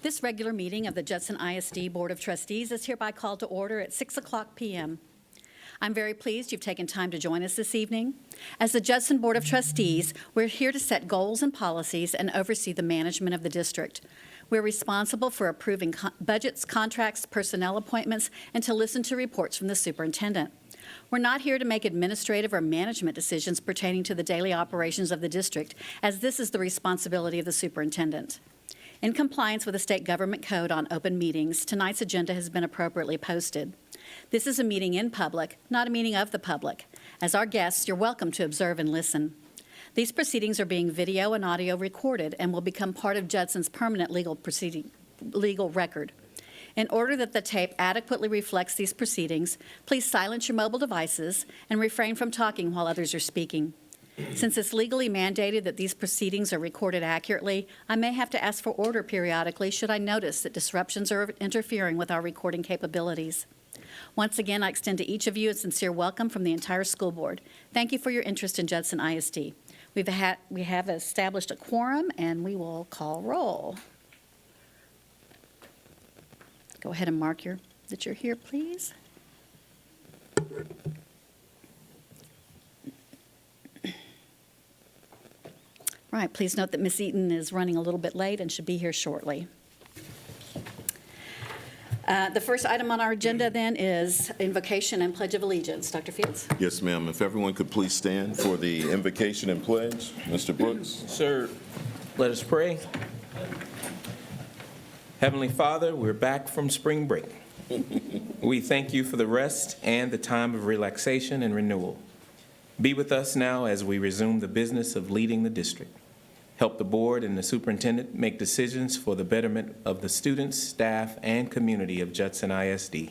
This regular meeting of the Judson ISD Board of Trustees is hereby called to order at 6:00 p.m. I'm very pleased you've taken time to join us this evening. As the Judson Board of Trustees, we're here to set goals and policies and oversee the management of the district. We're responsible for approving budgets, contracts, personnel appointments, and to listen to reports from the superintendent. We're not here to make administrative or management decisions pertaining to the daily operations of the district, as this is the responsibility of the superintendent. In compliance with the state government code on open meetings, tonight's agenda has been appropriately posted. This is a meeting in public, not a meeting of the public. As our guests, you're welcome to observe and listen. These proceedings are being video and audio recorded and will become part of Judson's permanent legal record. In order that the tape adequately reflects these proceedings, please silence your mobile devices and refrain from talking while others are speaking. Since it's legally mandated that these proceedings are recorded accurately, I may have to ask for order periodically should I notice that disruptions are interfering with our recording capabilities. Once again, I extend to each of you a sincere welcome from the entire school board. Thank you for your interest in Judson ISD. We have established a quorum, and we will call roll. Go ahead and mark that you're here, please. Right, please note that Ms. Eaton is running a little bit late and should be here shortly. The first item on our agenda then is invocation and pledge of allegiance. Dr. Fields? Yes, ma'am. If everyone could please stand for the invocation and pledge. Mr. Brooks? Sir, let us pray. Heavenly Father, we're back from spring break. We thank you for the rest and the time of relaxation and renewal. Be with us now as we resume the business of leading the district. Help the board and the superintendent make decisions for the betterment of the students, staff, and community of Judson ISD.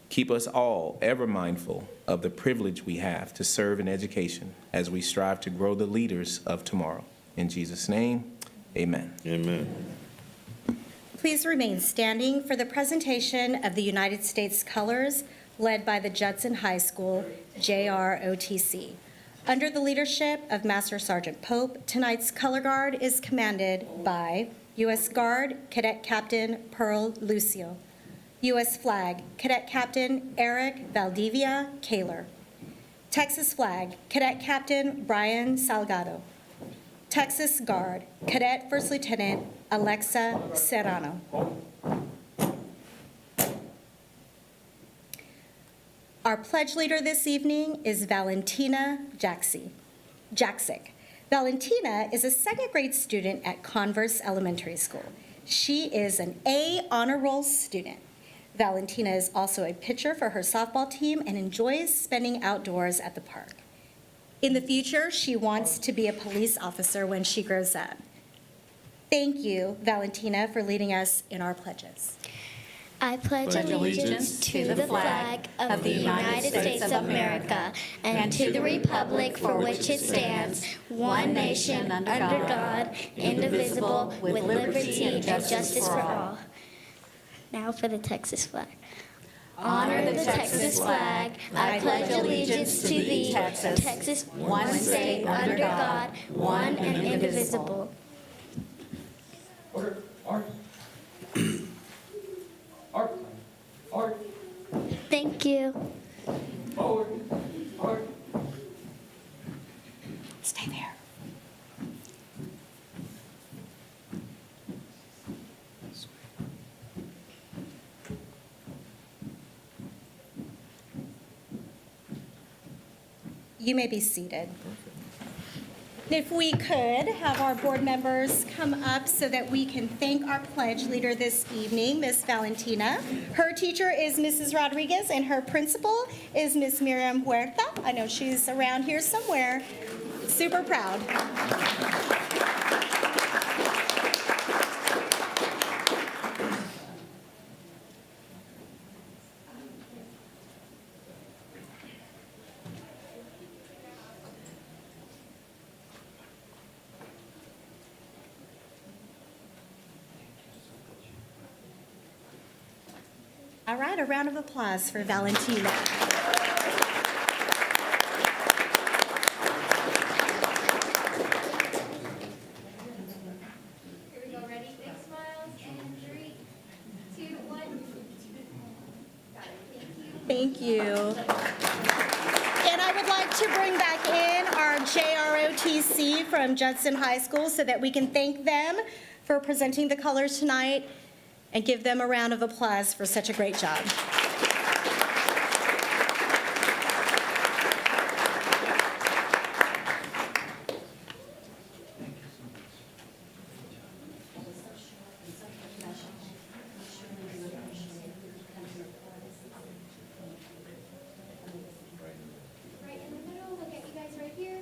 Keep us all ever mindful of the privilege we have to serve in education as we strive to grow the leaders of tomorrow. In Jesus' name, amen. Amen. Please remain standing for the presentation of the United States colors led by the Judson High School JROTC. Under the leadership of Master Sergeant Pope, tonight's color guard is commanded by U.S. Guard Cadet Captain Pearl Lucio, U.S. Flag Cadet Captain Eric Valdivia Kaler, Texas Flag Cadet Captain Brian Salgado, Texas Guard Cadet First Lieutenant Alexa Serrano. Our pledge leader this evening is Valentina Jaksic. Valentina is a second grade student at Converse Elementary School. She is an A honor roll student. Valentina is also a pitcher for her softball team and enjoys spending outdoors at the park. In the future, she wants to be a police officer when she grows up. Thank you, Valentina, for leading us in our pledges. I pledge allegiance to the flag of the United States of America and to the republic for which it stands, one nation, under God, indivisible, with liberty and justice for all. Now for the Texas flag. Honor the Texas flag. I pledge allegiance to thee, Texas, one state under God, one and indivisible. Thank you. Stay there. You may be seated. If we could have our board members come up so that we can thank our pledge leader this evening, Miss Valentina. Her teacher is Mrs. Rodriguez, and her principal is Miss Miriam Huerta. I know she's around here somewhere. Super proud. All right, a round of applause for Valentina. Here we go, ready? Big smiles, and 3, 2, 1. Got it, thank you. Thank you. And I would like to bring back in our JROTC from Judson High School so that we can thank them for presenting the colors tonight and give them a round of applause for such a great job. Right in the middle, look at you guys right here.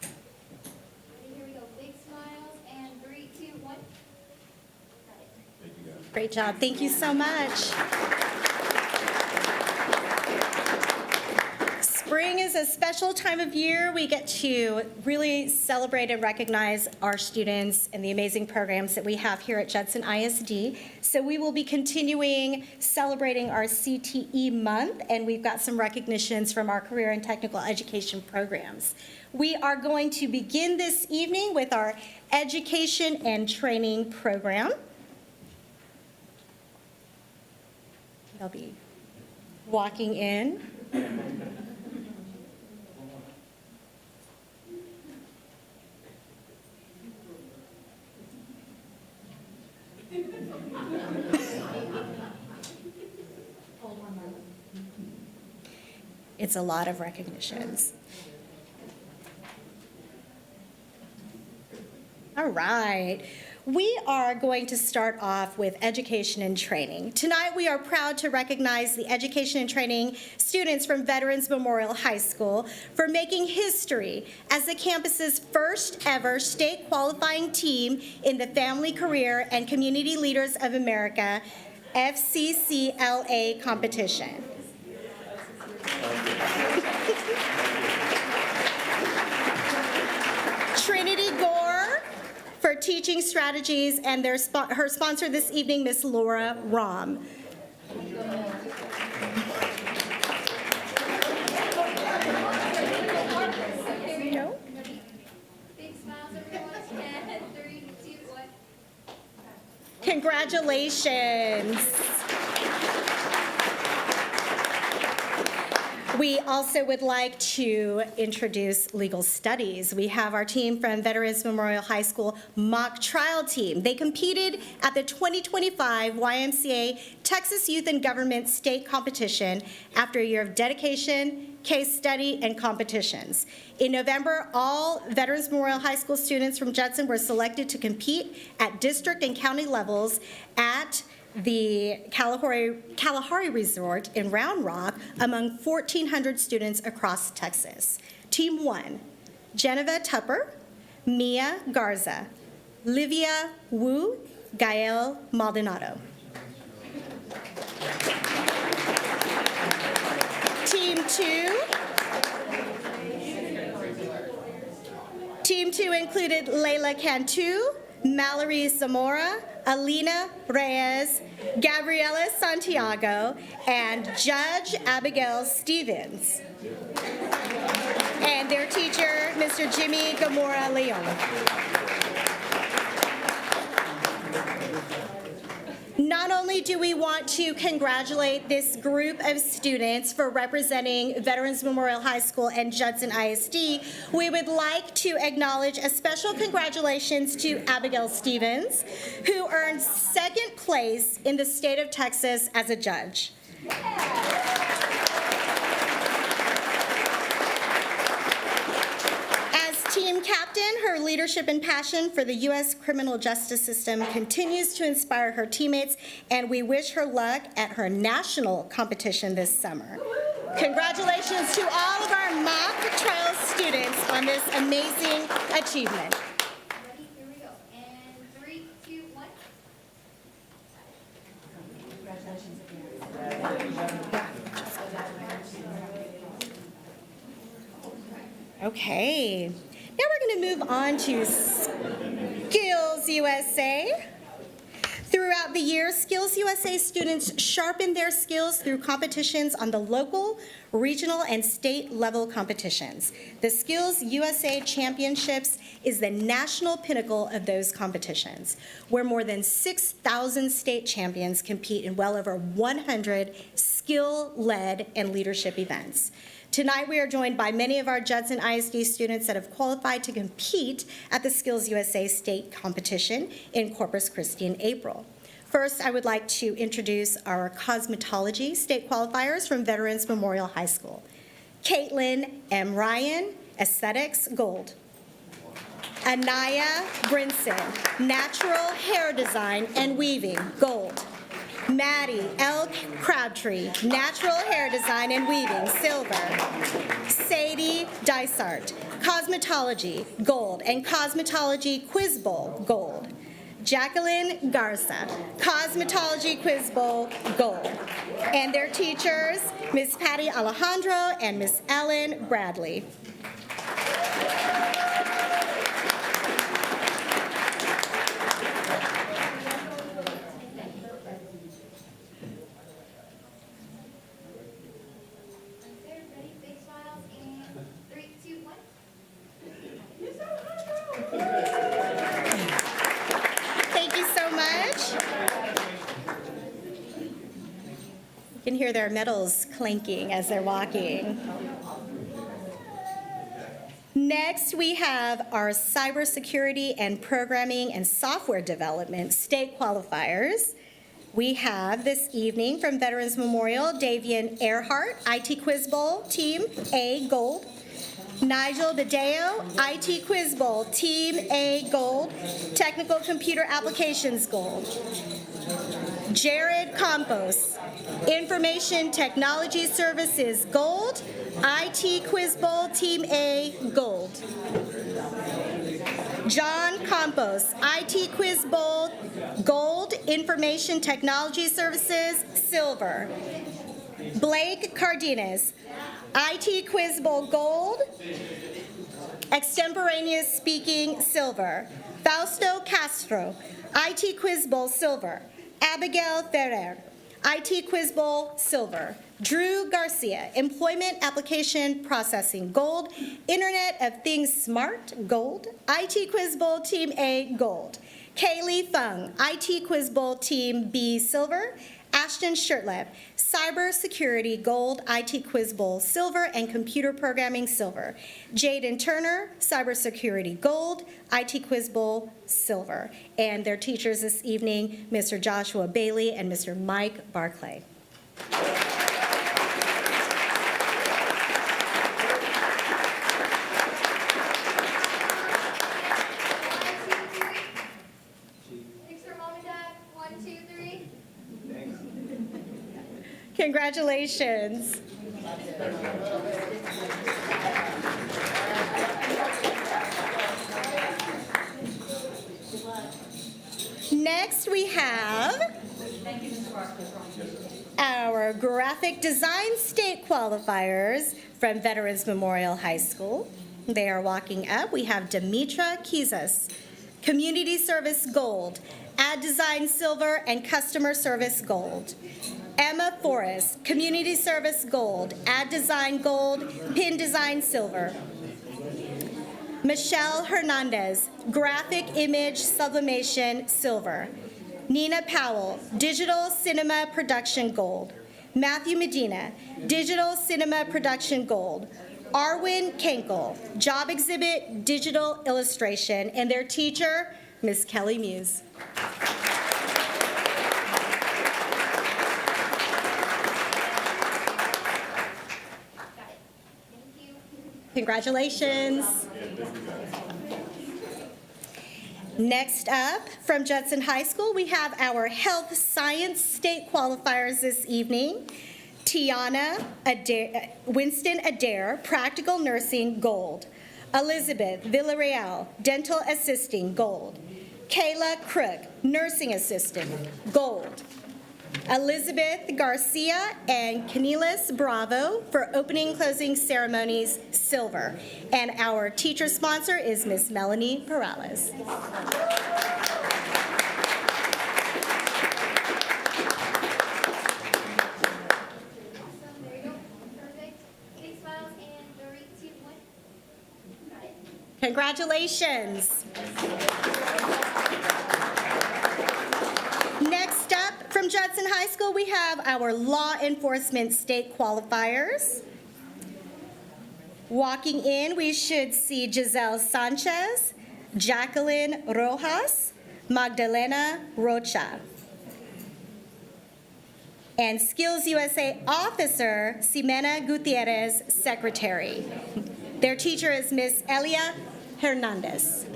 Ready, here we go, big smiles, and 3, 2, 1. Got it. Great job. Thank you so much. Spring is a special time of year. We get to really celebrate and recognize our students and the amazing programs that we have here at Judson ISD. So we will be continuing celebrating our CTE month, and we've got some recognitions from our career and technical education programs. We are going to begin this evening with our education and training program. They'll be walking in. It's a lot of recognitions. All right. We are going to start off with education and training. Tonight, we are proud to recognize the education and training students from Veterans Memorial High School for making history as the campus's first ever state qualifying team in the Family, Career, and Community Leaders of America FCCLA competition. Trinity Gore for teaching strategies, and her sponsor this evening, Miss Laura Rom. Here we go. Big smiles, everyone, and 3, 2, 1. Congratulations. We also would like to introduce legal studies. We have our team from Veterans Memorial High School mock trial team. They competed at the 2025 YMCA Texas Youth and Government State Competition after a year of dedication, case study, and competitions. In November, all Veterans Memorial High School students from Judson were selected to compete at district and county levels at the Kalahari Resort in Round Rock among 1,400 students across Texas. Team 1, Geneva Tupper, Mia Garza, Livia Wu, Gael Maldonado. Team 2 included Layla Cantu, Mallory Zamora, Alina Reyes, Gabriela Santiago, and Judge Abigail Stevens. And their teacher, Mr. Jimmy Gamora Leon. Not only do we want to congratulate this group of students for representing Veterans Memorial High School and Judson ISD, we would like to acknowledge a special congratulations to Abigail Stevens, who earned second place in the state of Texas as a judge. leadership and passion for the U.S. criminal justice system continues to inspire her teammates, and we wish her luck at her national competition this summer. Congratulations to all of our mock trial students on this amazing achievement. Ready? Here we go. And 3, 2, 1. Okay, now we're going to move on to Skills USA. Throughout the year, Skills USA students sharpen their skills through competitions on the local, regional, and state level competitions. The Skills USA Championships is the national pinnacle of those competitions, where more than 6,000 state champions compete in well over 100 skill-led and leadership events. Tonight, we are joined by many of our Judson ISD students that have qualified to compete at the Skills USA State Competition in Corpus Christi in April. First, I would like to introduce our cosmetology state qualifiers from Veterans Memorial High School. Caitlin M. Ryan, Aesthetics, Gold. Anaya Brinson, Natural Hair Design and Weaving, Gold. Maddie L. Crabtree, Natural Hair Design and Weaving, Silver. Sadie Dysart, Cosmetology, Gold, and Cosmetology Quiz Bowl, Gold. Jacqueline Garza, Cosmetology Quiz Bowl, Gold. And their teachers, Miss Patty Alejandro and Miss Ellen Bradley. There, ready? Big smiles. And 3, 2, 1. Thank you so much. You can hear their medals clanking as they're walking. Next, we have our cybersecurity and programming and software development state qualifiers. We have this evening from Veterans Memorial, Davian Earhart, IT Quiz Bowl, Team A, Gold. Nigel Bedeo, IT Quiz Bowl, Team A, Gold. Technical Computer Applications, Gold. Jared Campos, Information Technology Services, Gold. IT Quiz Bowl, Team A, Gold. John Campos, IT Quiz Bowl, Gold. Information Technology Services, Silver. Blake Cardenas, IT Quiz Bowl, Gold. Extemporaneous Speaking, Silver. Fausto Castro, IT Quiz Bowl, Silver. Abigail Ferrer, IT Quiz Bowl, Silver. Drew Garcia, Employment Application Processing, Gold. Internet of Things Smart, Gold. IT Quiz Bowl, Team A, Gold. Kaylee Fung, IT Quiz Bowl, Team B, Silver. Ashton Shirtlev, Cyber Security, Gold. IT Quiz Bowl, Silver. And Computer Programming, Silver. Jaden Turner, Cyber Security, Gold. IT Quiz Bowl, Silver. And their teachers this evening, Mr. Joshua Bailey and Mr. Mike Barclay. Thanks for mom and dad. 1, 2, 3. Congratulations. Next, we have our graphic design state qualifiers from Veterans Memorial High School. They are walking up. We have Demetra Kizas, Community Service Gold, Ad Design Silver, and Customer Service Gold. Emma Forrest, Community Service Gold, Ad Design Gold, Pin Design Silver. Michelle Hernandez, Graphic Image Sublimation Silver. Nina Powell, Digital Cinema Production Gold. Matthew Medina, Digital Cinema Production Gold. Arwin Kenkel, Job Exhibit Digital Illustration, and their teacher, Ms. Kelly Muse. Congratulations. Next up, from Judson High School, we have our health science state qualifiers this evening. Tiana Winston Adair, practical nursing, gold. Elizabeth Villarreal, dental assisting, gold. Kayla Crook, nursing assistant, gold. Elizabeth Garcia and Canilis Bravo for opening and closing ceremonies, silver. And our teacher sponsor is Miss Melanie Perales. There you go. Perfect. Big smiles and 3, 2, 1. Got it. Congratulations. Next up, from Judson High School, we have our law enforcement state qualifiers. Walking in, we should see Giselle Sanchez, Jacqueline Rojas, Magdalena Rocha. And Skills USA officer, Ximena Gutierrez, secretary. Their teacher is Miss Elia Hernandez.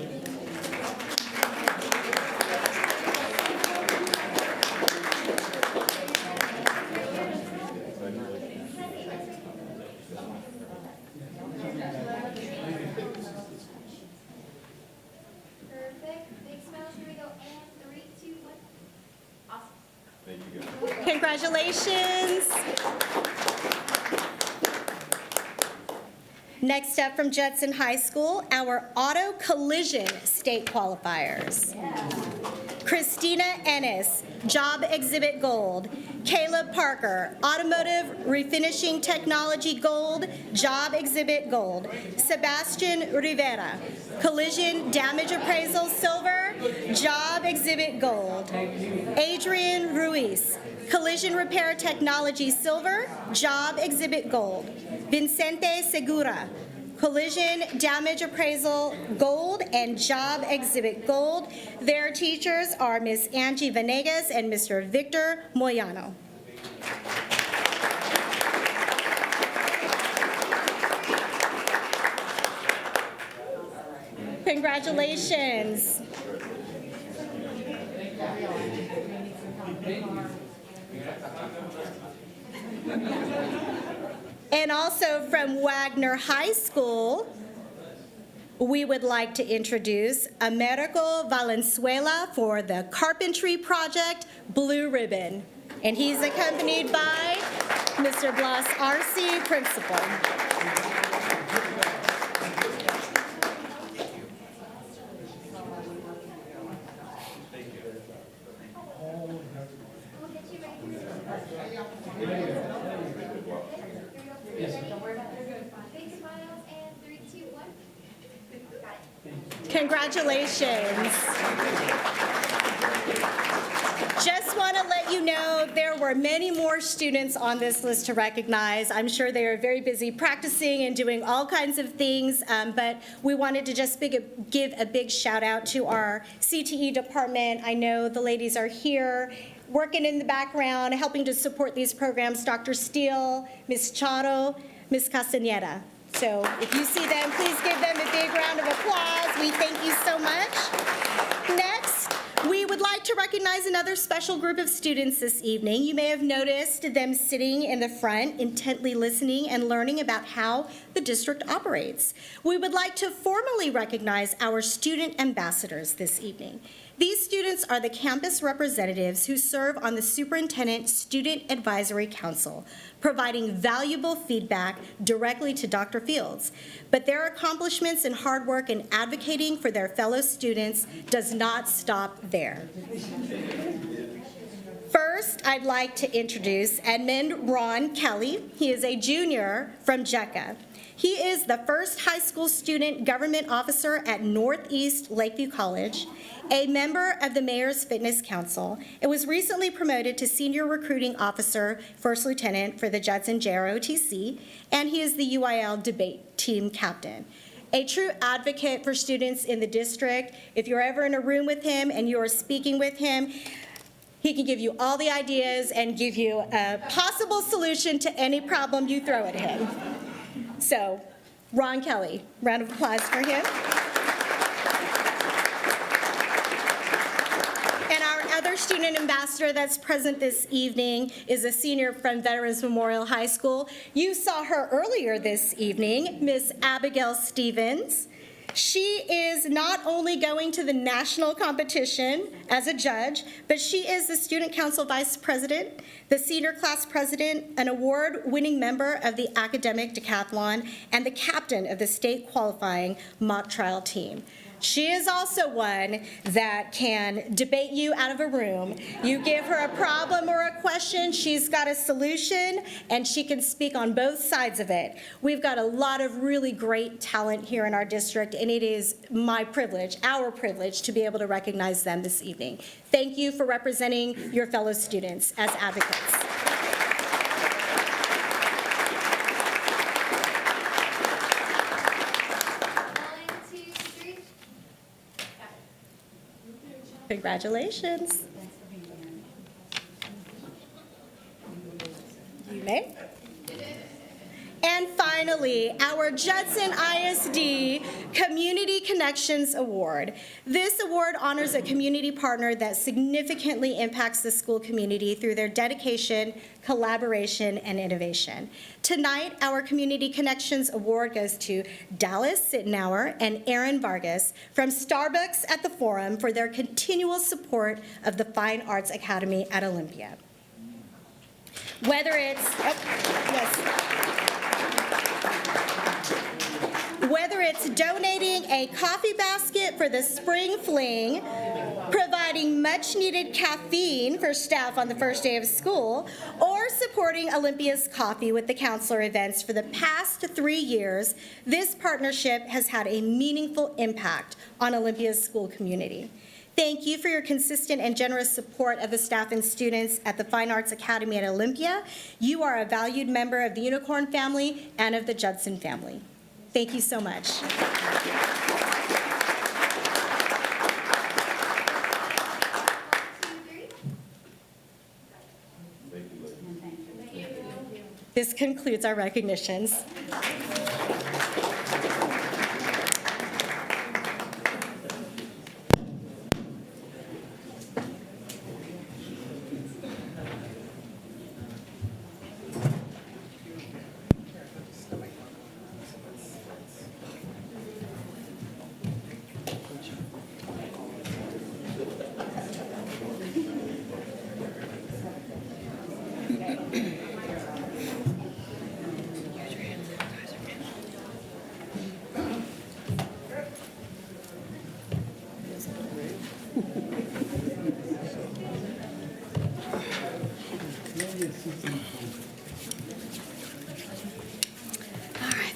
Perfect. Big smiles. Here we go. And 3, 2, 1. Awesome. Congratulations. Next up from Judson High School, our auto collision state qualifiers. Christina Ennis, job exhibit gold. Caleb Parker, automotive refinishing technology gold, job exhibit gold. Sebastian Rivera, collision damage appraisal silver, job exhibit gold. Adrian Ruiz, collision repair technology silver, job exhibit gold. Vicente Segura, collision damage appraisal gold and job exhibit gold. Their teachers are Miss Angie Venegas and Mr. Victor Moyano. Congratulations. And also from Wagner High School, we would like to introduce Americo Valenzuela for the Carpentry Project Blue Ribbon. And he's accompanied by Mr. Blas Arce, principal. Big smiles and 3, 2, 1. Got it. Congratulations. Just want to let you know there were many more students on this list to recognize. I'm sure they are very busy practicing and doing all kinds of things, but we wanted to just give a big shout out to our CTE department. I know the ladies are here working in the background, helping to support these programs, Dr. Steele, Ms. Charo, Ms. Castaneda. So if you see them, please give them a big round of applause. We thank you so much. Next, we would like to recognize another special group of students this evening. You may have noticed them sitting in the front, intently listening and learning about how the district operates. We would like to formally recognize our student ambassadors this evening. These students are the campus representatives who serve on the Superintendent Student Advisory Council, providing valuable feedback directly to Dr. Fields. But their accomplishments and hard work in advocating for their fellow students does not stop there. First, I'd like to introduce Edmund Ron Kelly. He is a junior from JECA. He is the first high school student government officer at Northeast Lakeview College, a member of the Mayor's Fitness Council, and was recently promoted to Senior Recruiting Officer, First Lieutenant for the Judson JROTC, and he is the UIL debate team captain. A true advocate for students in the district. If you're ever in a room with him and you're speaking with him, he can give you all the ideas and give you a possible solution to any problem you throw at him. So, Ron Kelly, round of applause for him. other student ambassador that's present this evening is a senior from Veterans Memorial High School. You saw her earlier this evening, Miss Abigail Stevens. She is not only going to the national competition as a judge, but she is the Student Council Vice President, the Senior Class President, an award-winning member of the Academic Decathlon, and the captain of the state qualifying mock trial team. She is also one that can debate you out of a room. You give her a problem or a question, she's got a solution, and she can speak on both sides of it. We've got a lot of really great talent here in our district, and it is my privilege, our privilege, to be able to recognize them this evening. Thank you for representing your fellow students as advocates. Congratulations. You may. And finally, our Judson ISD Community Connections Award. This award honors a community partner that significantly impacts the school community through their dedication, collaboration, and innovation. Tonight, our Community Connections Award goes to Dallas Sittenauer and Aaron Vargas from Starbucks at the Forum for their continual support of the Fine Arts Academy at Olympia. Whether it's donating a coffee basket for the Spring Fling, providing much-needed caffeine for staff on the first day of school, or supporting Olympia's Coffee with the Counselor events for the past 3 years, this partnership has had a meaningful impact on Olympia's school community. Thank you for your consistent and generous support of the staff and students at the Fine Arts Academy at Olympia. You are a valued member of the Unicorn family and of the Judson family. Thank you so much. This concludes our recognitions.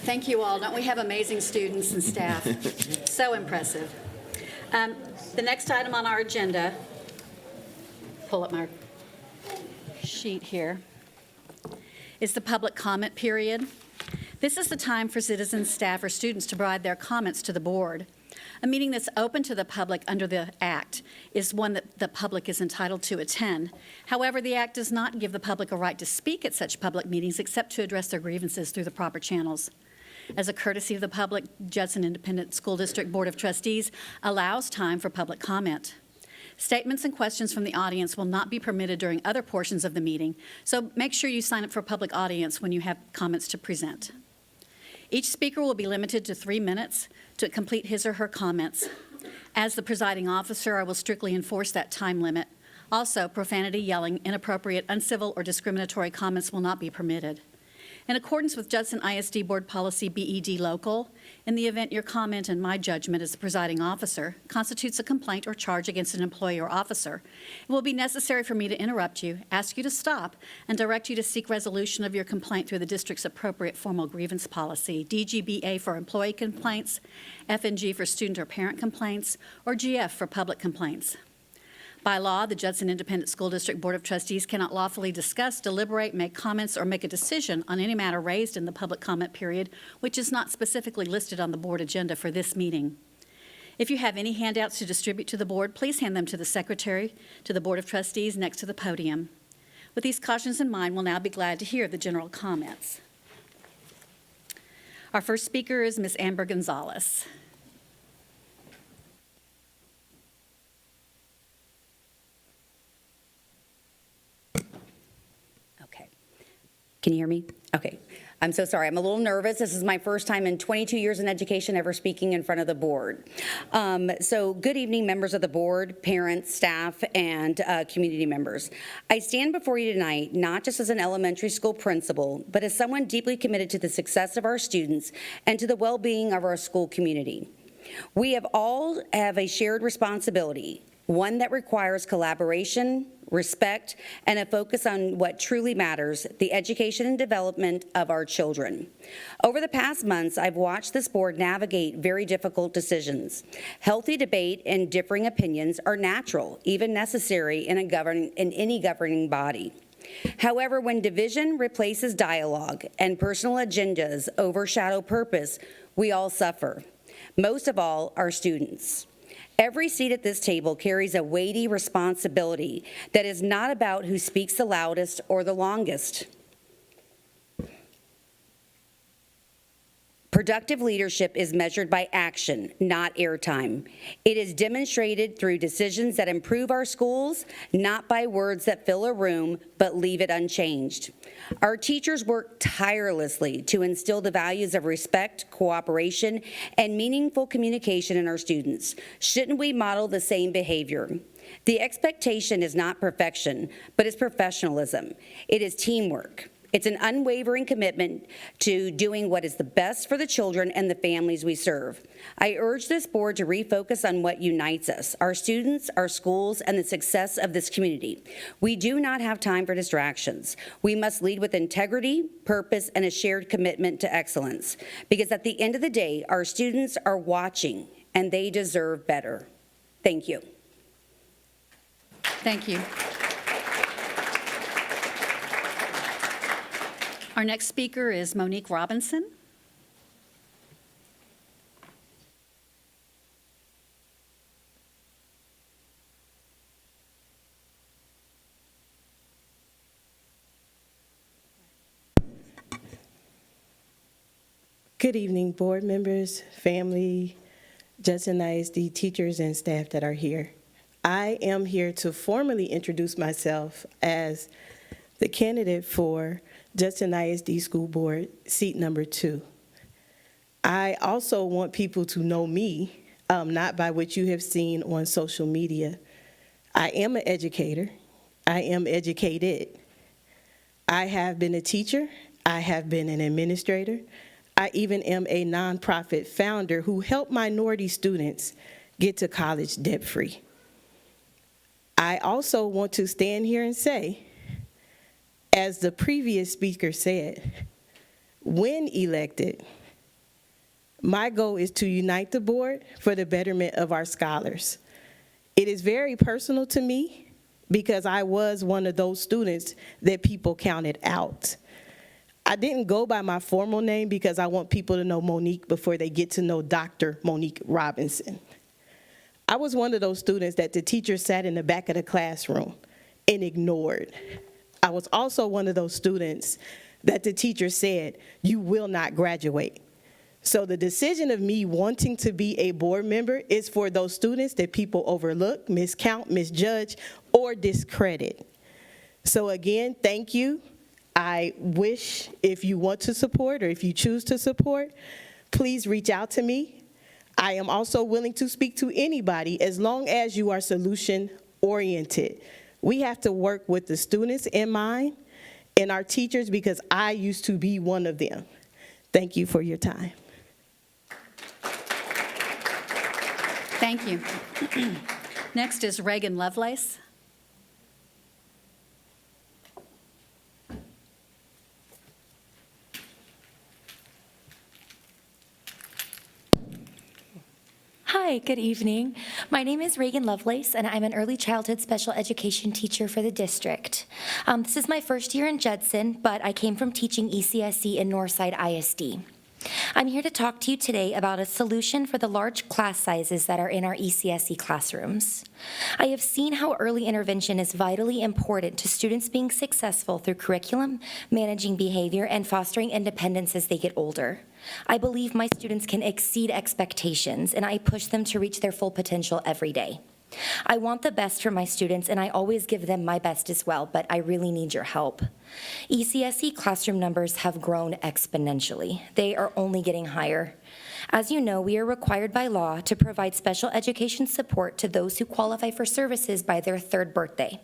Thank you all. Don't we have amazing students and staff? So impressive. The next item on our agenda, pull up my sheet here, is the public comment period. This is the time for citizens, staff, or students to provide their comments to the board. A meeting that's open to the public under the Act is one that the public is entitled to attend. However, the Act does not give the public a right to speak at such public meetings except to address their grievances through the proper channels. As a courtesy of the public, Judson Independent School District Board of Trustees allows time for public comment. Statements and questions from the audience will not be permitted during other portions of the meeting, so make sure you sign up for public audience when you have comments to present. Each speaker will be limited to 3 minutes to complete his or her comments. As the presiding officer, I will strictly enforce that time limit. Also, profanity, yelling, inappropriate, uncivil, or discriminatory comments will not be permitted. In accordance with Judson ISD Board Policy BED Local, in the event your comment, in my judgment as the presiding officer, constitutes a complaint or charge against an employee or officer, it will be necessary for me to interrupt you, ask you to stop, and direct you to seek resolution of your complaint through the district's appropriate formal grievance policy, DGBA for employee complaints, F&G for student or parent complaints, or GF for public complaints. By law, the Judson Independent School District Board of Trustees cannot lawfully discuss, deliberate, make comments, or make a decision on any matter raised in the public comment period, which is not specifically listed on the board agenda for this meeting. If you have any handouts to distribute to the board, please hand them to the secretary, to the Board of Trustees next to the podium. With these cautions in mind, we'll now be glad to hear the general comments. Our first speaker is Ms. Amber Gonzalez. Can you hear me? Okay. I'm so sorry. I'm a little nervous. This is my first time in 22 years in education ever speaking in front of the board. So good evening, members of the board, parents, staff, and community members. I stand before you tonight not just as an elementary school principal, but as someone deeply committed to the success of our students and to the well-being of our school community. We all have a shared responsibility, one that requires collaboration, respect, and a focus on what truly matters, the education and development of our children. Over the past months, I've watched this board navigate very difficult decisions. Healthy debate and differing opinions are natural, even necessary in any governing body. However, when division replaces dialogue and personal agendas overshadow purpose, we all suffer. Most of all, our students. Every seat at this table carries a weighty responsibility that is not about who speaks the loudest or the longest. Productive leadership is measured by action, not airtime. It is demonstrated through decisions that improve our schools, not by words that fill a room but leave it unchanged. Our teachers work tirelessly to instill the values of respect, cooperation, and meaningful communication in our students. Shouldn't we model the same behavior? The expectation is not perfection, but it's professionalism. It is teamwork. It's an unwavering commitment to doing what is the best for the children and the families we serve. I urge this board to refocus on what unites us, our students, our schools, and the success of this community. We do not have time for distractions. We must lead with integrity, purpose, and a shared commitment to excellence. Because at the end of the day, our students are watching, and they deserve better. Thank you. Thank you. Our next speaker is Monique Robinson. Good evening, board members, family, Judson ISD teachers, and staff that are here. I am here to formally introduce myself as the candidate for Judson ISD School Board, seat number 2. I also want people to know me, not by what you have seen on social media. I am an educator. I am educated. I have been a teacher. I have been an administrator. I even am a nonprofit founder who helped minority students get to college debt-free. I also want to stand here and say, as the previous speaker said, when elected, my goal is to unite the board for the betterment of our scholars. It is very personal to me because I was one of those students that people counted out. I didn't go by my formal name because I want people to know Monique before they get to know Dr. Monique Robinson. I was one of those students that the teacher sat in the back of the classroom and ignored. I was also one of those students that the teacher said, you will not graduate. So the decision of me wanting to be a board member is for those students that people overlook, miscount, misjudge, or discredit. So again, thank you. I wish if you want to support or if you choose to support, please reach out to me. I am also willing to speak to anybody as long as you are solution-oriented. We have to work with the students in mind and our teachers because I used to be one of them. Thank you for your time. Thank you. Next is Reagan Lovelace. Hi, good evening. My name is Reagan Lovelace, and I'm an early childhood special education teacher for the district. This is my first year in Judson, but I came from teaching ECSE in Northside ISD. I'm here to talk to you today about a solution for the large class sizes that are in our ECSE classrooms. I have seen how early intervention is vitally important to students being successful through curriculum, managing behavior, and fostering independence as they get older. I believe my students can exceed expectations, and I push them to reach their full potential every day. I want the best for my students, and I always give them my best as well, but I really need your help. ECSE classroom numbers have grown exponentially. They are only getting higher. As you know, we are required by law to provide special education support to those who qualify for services by their 3rd birthday.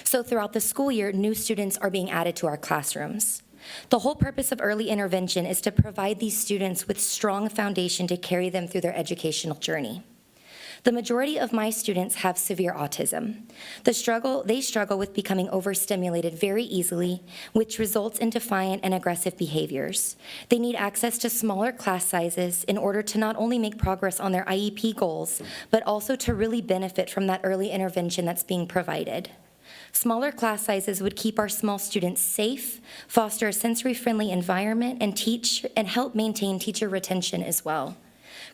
So throughout the school year, new students are being added to our classrooms. The whole purpose of early intervention is to provide these students with strong foundation to carry them through their educational journey. The majority of my students have severe autism. They struggle with becoming overstimulated very easily, which results in defiant and aggressive behaviors. They need access to smaller class sizes in order to not only make progress on their IEP goals, but also to really benefit from that early intervention that's being provided. Smaller class sizes would keep our small students safe, foster a sensory-friendly environment, and help maintain teacher retention as well.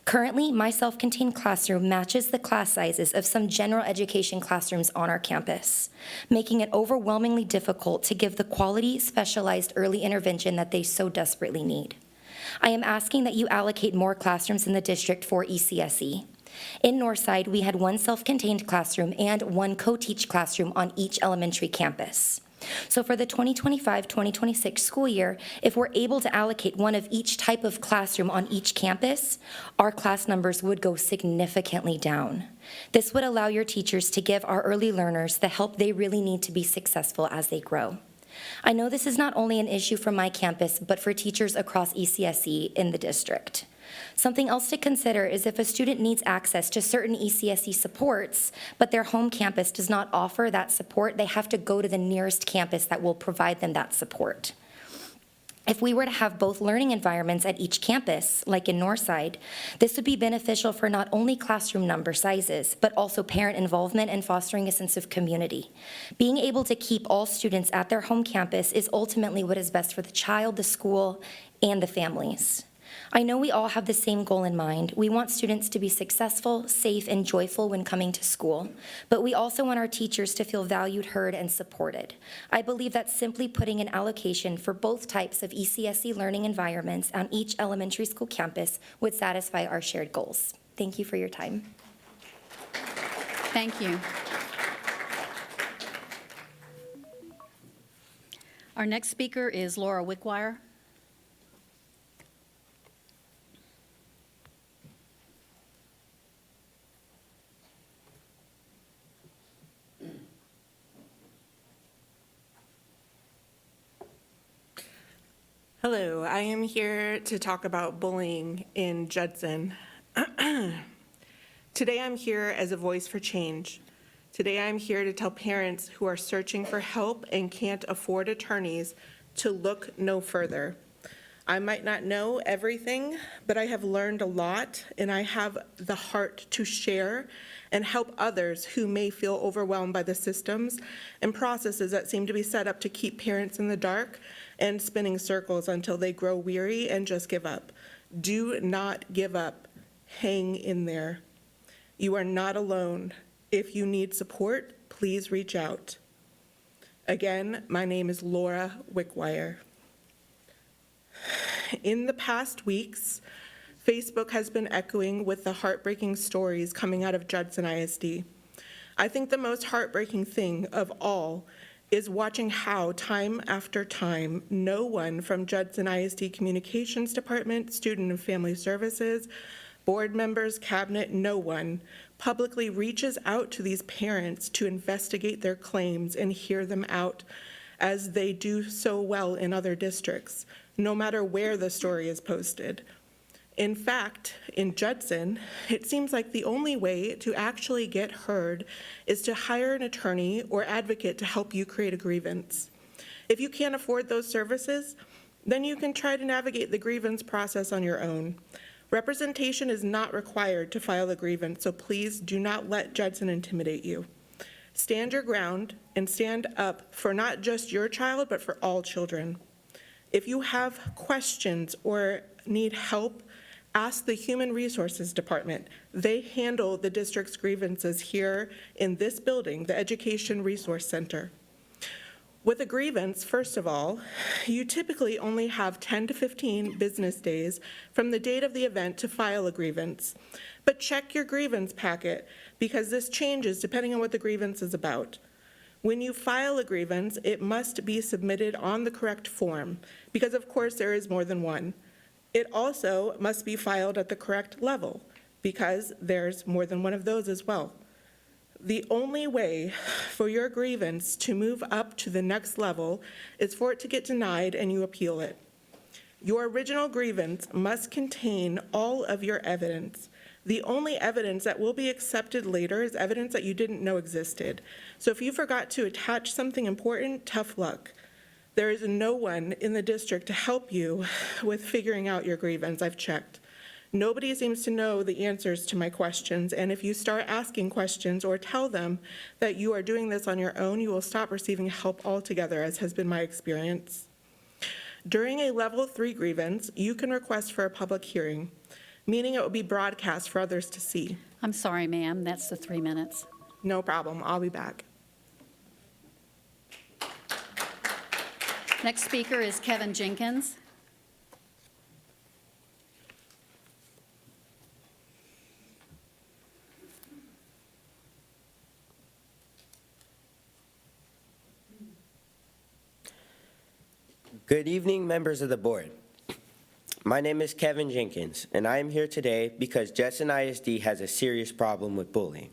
Currently, my self-contained classroom matches the class sizes of some general education classrooms on our campus, making it overwhelmingly difficult to give the quality, specialized early intervention that they so desperately need. I am asking that you allocate more classrooms in the district for ECSE. In Northside, we had 1 self-contained classroom and 1 co-teach classroom on each elementary campus. So for the 2025-2026 school year, if we're able to allocate 1 of each type of classroom on each campus, our class numbers would go significantly down. This would allow your teachers to give our early learners the help they really need to be successful as they grow. I know this is not only an issue for my campus, but for teachers across ECSE in the district. Something else to consider is if a student needs access to certain ECSE supports, but their home campus does not offer that support, they have to go to the nearest campus that will provide them that support. If we were to have both learning environments at each campus, like in Northside, this would be beneficial for not only classroom number sizes, but also parent involvement and fostering a sense of community. Being able to keep all students at their home campus is ultimately what is best for the child, the school, and the families. I know we all have the same goal in mind. We want students to be successful, safe, and joyful when coming to school, but we also want our teachers to feel valued, heard, and supported. I believe that simply putting an allocation for both types of ECSE learning environments on each elementary school campus would satisfy our shared goals. Thank you for your time. Thank you. Our next speaker is Laura Wickwire. Hello, I am here to talk about bullying in Judson. Today I'm here as a voice for change. Today I'm here to tell parents who are searching for help and can't afford attorneys to look no further. I might not know everything, but I have learned a lot, and I have the heart to share and help others who may feel overwhelmed by the systems and processes that seem to be set up to keep parents in the dark and spinning circles until they grow weary and just give up. Do not give up. Hang in there. You are not alone. If you need support, please reach out. Again, my name is Laura Wickwire. In the past weeks, Facebook has been echoing with the heartbreaking stories coming out of Judson ISD. I think the most heartbreaking thing of all is watching how, time after time, no one from Judson ISD Communications Department, Student and Family Services, board members, cabinet, no one publicly reaches out to these parents to investigate their claims and hear them out, as they do so well in other districts, no matter where the story is posted. In fact, in Judson, it seems like the only way to actually get heard is to hire an attorney or advocate to help you create a grievance. If you can't afford those services, then you can try to navigate the grievance process on your own. Representation is not required to file a grievance, so please do not let Judson intimidate you. Stand your ground and stand up for not just your child, but for all children. If you have questions or need help, ask the Human Resources Department. They handle the district's grievances here in this building, the Education Resource Center. With a grievance, first of all, you typically only have 10 to 15 business days from the date of the event to file a grievance. But check your grievance packet, because this changes depending on what the grievance is about. When you file a grievance, it must be submitted on the correct form, because of course there is more than one. It also must be filed at the correct level, because there's more than one of those as well. The only way for your grievance to move up to the next level is for it to get denied and you appeal it. Your original grievance must contain all of your evidence. The only evidence that will be accepted later is evidence that you didn't know existed. So if you forgot to attach something important, tough luck. There is no one in the district to help you with figuring out your grievance. I've checked. Nobody seems to know the answers to my questions, and if you start asking questions or tell them that you are doing this on your own, you will stop receiving help altogether, as has been my experience. During a level 3 grievance, you can request for a public hearing, meaning it will be broadcast for others to see. I'm sorry, ma'am, that's the 3 minutes. No problem, I'll be back. Next speaker is Kevin Jenkins. Good evening, members of the board. My name is Kevin Jenkins, and I am here today because Judson ISD has a serious problem with bullying.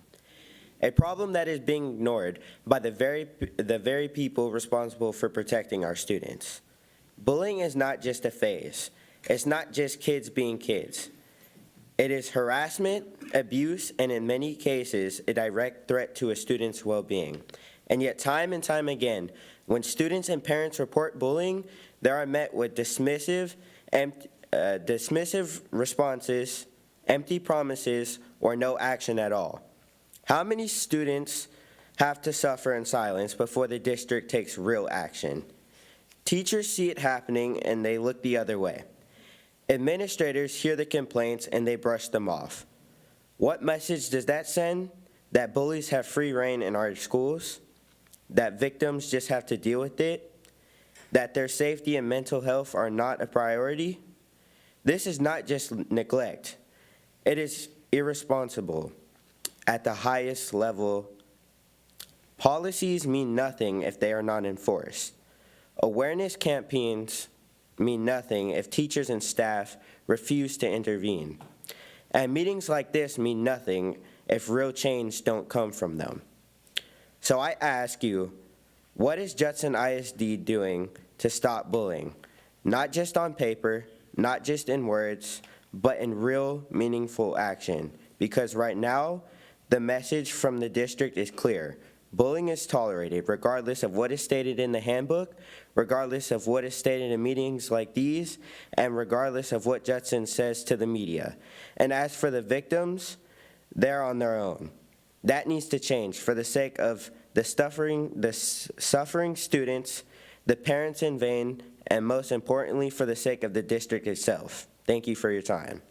A problem that is being ignored by the very people responsible for protecting our students. Bullying is not just a phase. It's not just kids being kids. It is harassment, abuse, and in many cases, a direct threat to a student's well-being. And yet, time and time again, when students and parents report bullying, they are met with dismissive responses, empty promises, or no action at all. How many students have to suffer in silence before the district takes real action? Teachers see it happening and they look the other way. Administrators hear the complaints and they brush them off. What message does that send? That bullies have free reign in our schools? That victims just have to deal with it? That their safety and mental health are not a priority? This is not just neglect. It is irresponsible at the highest level. Policies mean nothing if they are not enforced. Awareness campaigns mean nothing if teachers and staff refuse to intervene. And meetings like this mean nothing if real change don't come from them. So I ask you, what is Judson ISD doing to stop bullying? Not just on paper, not just in words, but in real, meaningful action. Because right now, the message from the district is clear. Bullying is tolerated, regardless of what is stated in the handbook, regardless of what is stated in meetings like these, and regardless of what Judson says to the media. And as for the victims, they're on their own. That needs to change for the sake of the suffering students, the parents in vain, and most importantly, for the sake of the district itself. Thank you for your time.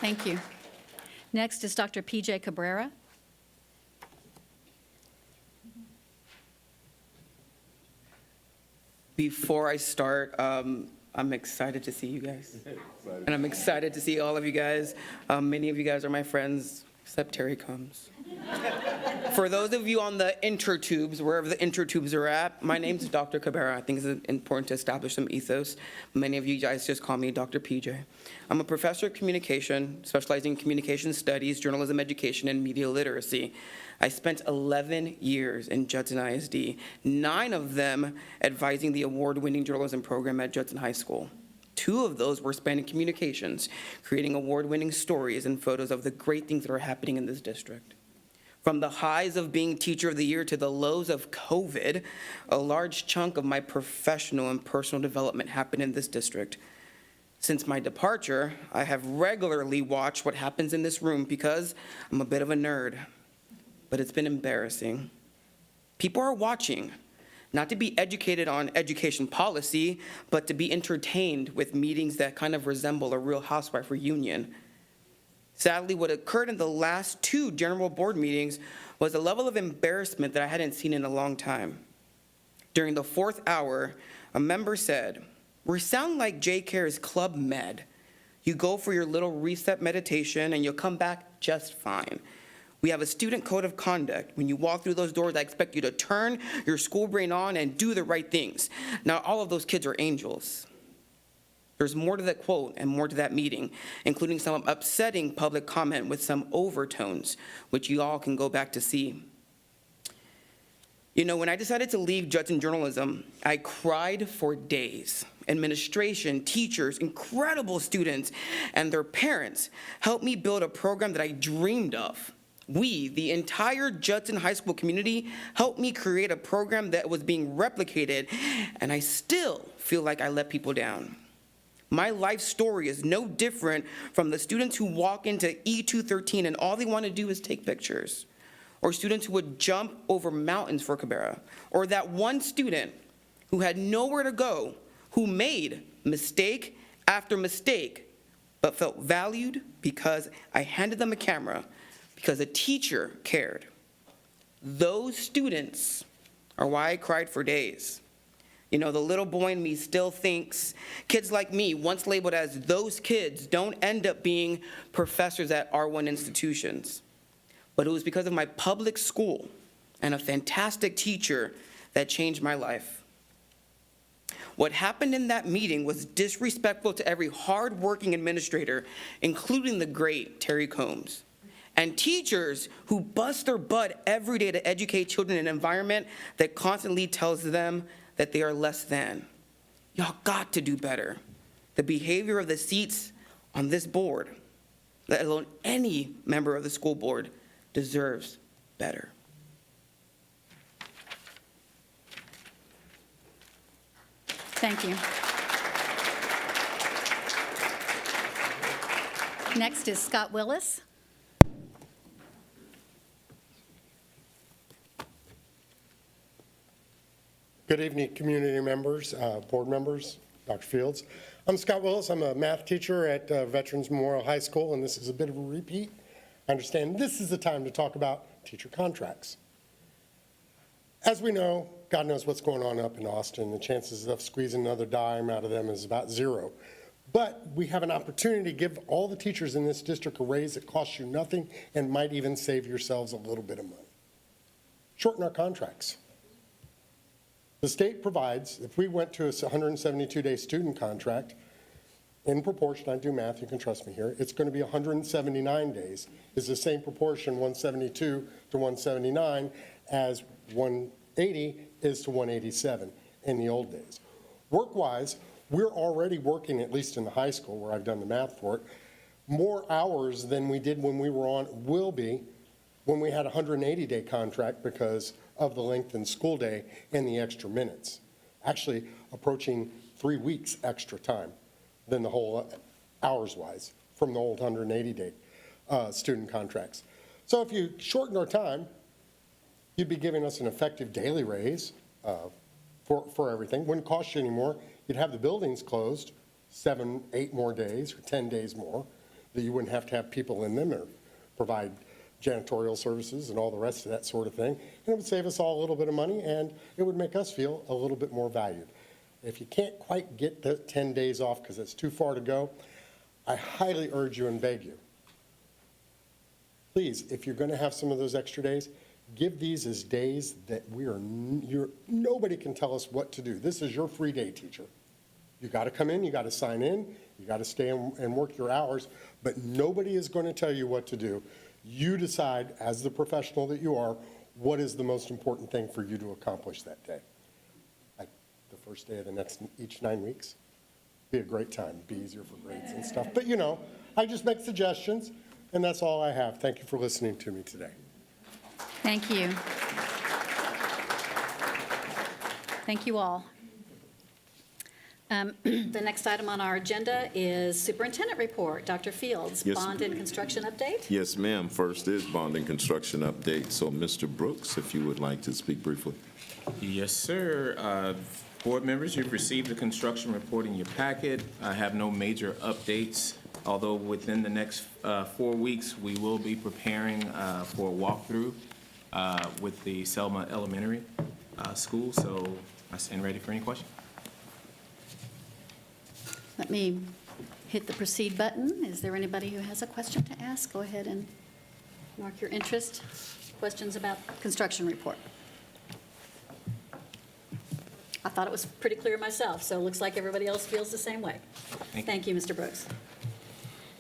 Thank you. Next is Dr. P.J. Cabrera. Before I start, I'm excited to see you guys. And I'm excited to see all of you guys. Many of you guys are my friends, except Terry Combs. For those of you on the intertubes, wherever the intertubes are at, my name's Dr. Cabrera. I think it's important to establish some ethos. Many of you guys just call me Dr. PJ. I'm a professor of communication, specializing in communication studies, journalism education, and media literacy. I spent 11 years in Judson ISD, 9 of them advising the award-winning journalism program at Judson High School. 2 of those were spanning communications, creating award-winning stories and photos of the great things that are happening in this district. From the highs of being Teacher of the Year to the lows of COVID, a large chunk of my professional and personal development happened in this district. Since my departure, I have regularly watched what happens in this room because I'm a bit of a nerd, but it's been embarrassing. People are watching, not to be educated on education policy, but to be entertained with meetings that kind of resemble a Real Housewife reunion. Sadly, what occurred in the last 2 general board meetings was a level of embarrassment that I hadn't seen in a long time. During the 4th hour, a member said, "We sound like J-Care's Club Med. You go for your little reset meditation and you'll come back just fine. We have a student code of conduct. When you walk through those doors, I expect you to turn your school brain on and do the right things." Now, all of those kids are angels. There's more to that quote and more to that meeting, including some upsetting public comment with some overtones, which you all can go back to see. You know, when I decided to leave Judson journalism, I cried for days. Administration, teachers, incredible students, and their parents helped me build a program that I dreamed of. We, the entire Judson High School community, helped me create a program that was being replicated, and I still feel like I let people down. My life story is no different from the students who walk into E213 and all they want to do is take pictures, or students who would jump over mountains for Cabrera, or that one student who had nowhere to go, who made mistake after mistake, but felt valued because I handed them a camera, because a teacher cared. Those students are why I cried for days. You know, the little boy in me still thinks kids like me, once labeled as those kids, don't end up being professors at R1 institutions. But it was because of my public school and a fantastic teacher that changed my life. What happened in that meeting was disrespectful to every hardworking administrator, including the great Terry Combs, and teachers who bust their butt every day to educate children in an environment that constantly tells them that they are less than. Y'all got to do better. The behavior of the seats on this board, let alone any member of the school board, deserves better. Thank you. Next is Scott Willis. Good evening, community members, board members, Dr. Fields. I'm Scott Willis. I'm a math teacher at Veterans Memorial High School, and this is a bit of a repeat. I understand this is the time to talk about teacher contracts. As we know, God knows what's going on up in Austin. The chances of squeezing another dime out of them is about 0. But we have an opportunity to give all the teachers in this district a raise that costs you nothing and might even save yourselves a little bit of money. Shorten our contracts. The state provides, if we went to a 172-day student contract, in proportion, I do math, you can trust me here, it's going to be 179 days. It's the same proportion, 172 to 179, as 180 is to 187 in the old days. Work-wise, we're already working, at least in the high school where I've done the math for it, more hours than we did when we were on, will be, when we had a 180-day contract because of the lengthened school day and the extra minutes. Actually approaching 3 weeks extra time than the whole hours-wise from the old 180-day student contracts. So if you shorten our time, you'd be giving us an effective daily raise for everything. Wouldn't cost you any more. You'd have the buildings closed 7, 8 more days or 10 days more that you wouldn't have to have people in them or provide janitorial services and all the rest of that sort of thing. And it would save us all a little bit of money, and it would make us feel a little bit more valued. If you can't quite get the 10 days off because it's too far to go, I highly urge you and beg you, please, if you're going to have some of those extra days, give these as days that nobody can tell us what to do. This is your free day, teacher. You got to come in, you got to sign in, you got to stay and work your hours, but nobody is going to tell you what to do. You decide, as the professional that you are, what is the most important thing for you to accomplish that day. Like the first day of each 9 weeks, be a great time, be easier for grades and stuff. But you know, I just make suggestions, and that's all I have. Thank you for listening to me today. Thank you. Thank you all. The next item on our agenda is Superintendent Report. Dr. Fields, Yes. Bond and Construction Update. Yes, ma'am. First is bond and construction update. So, Mr. Brooks, if you would like to speak briefly. Yes, sir. Board members, you've received the construction report in your packet. I have no major updates although within the next 4 weeks, we will be preparing for a walkthrough with the Selma Elementary School, so I stand ready for any questions. Let me hit the proceed button. Is there anybody who has a question to ask? Go ahead and mark your interest. Questions about construction report? I thought it was pretty clear myself, so it looks like everybody else feels the same way. Thank you, Mr. Brooks.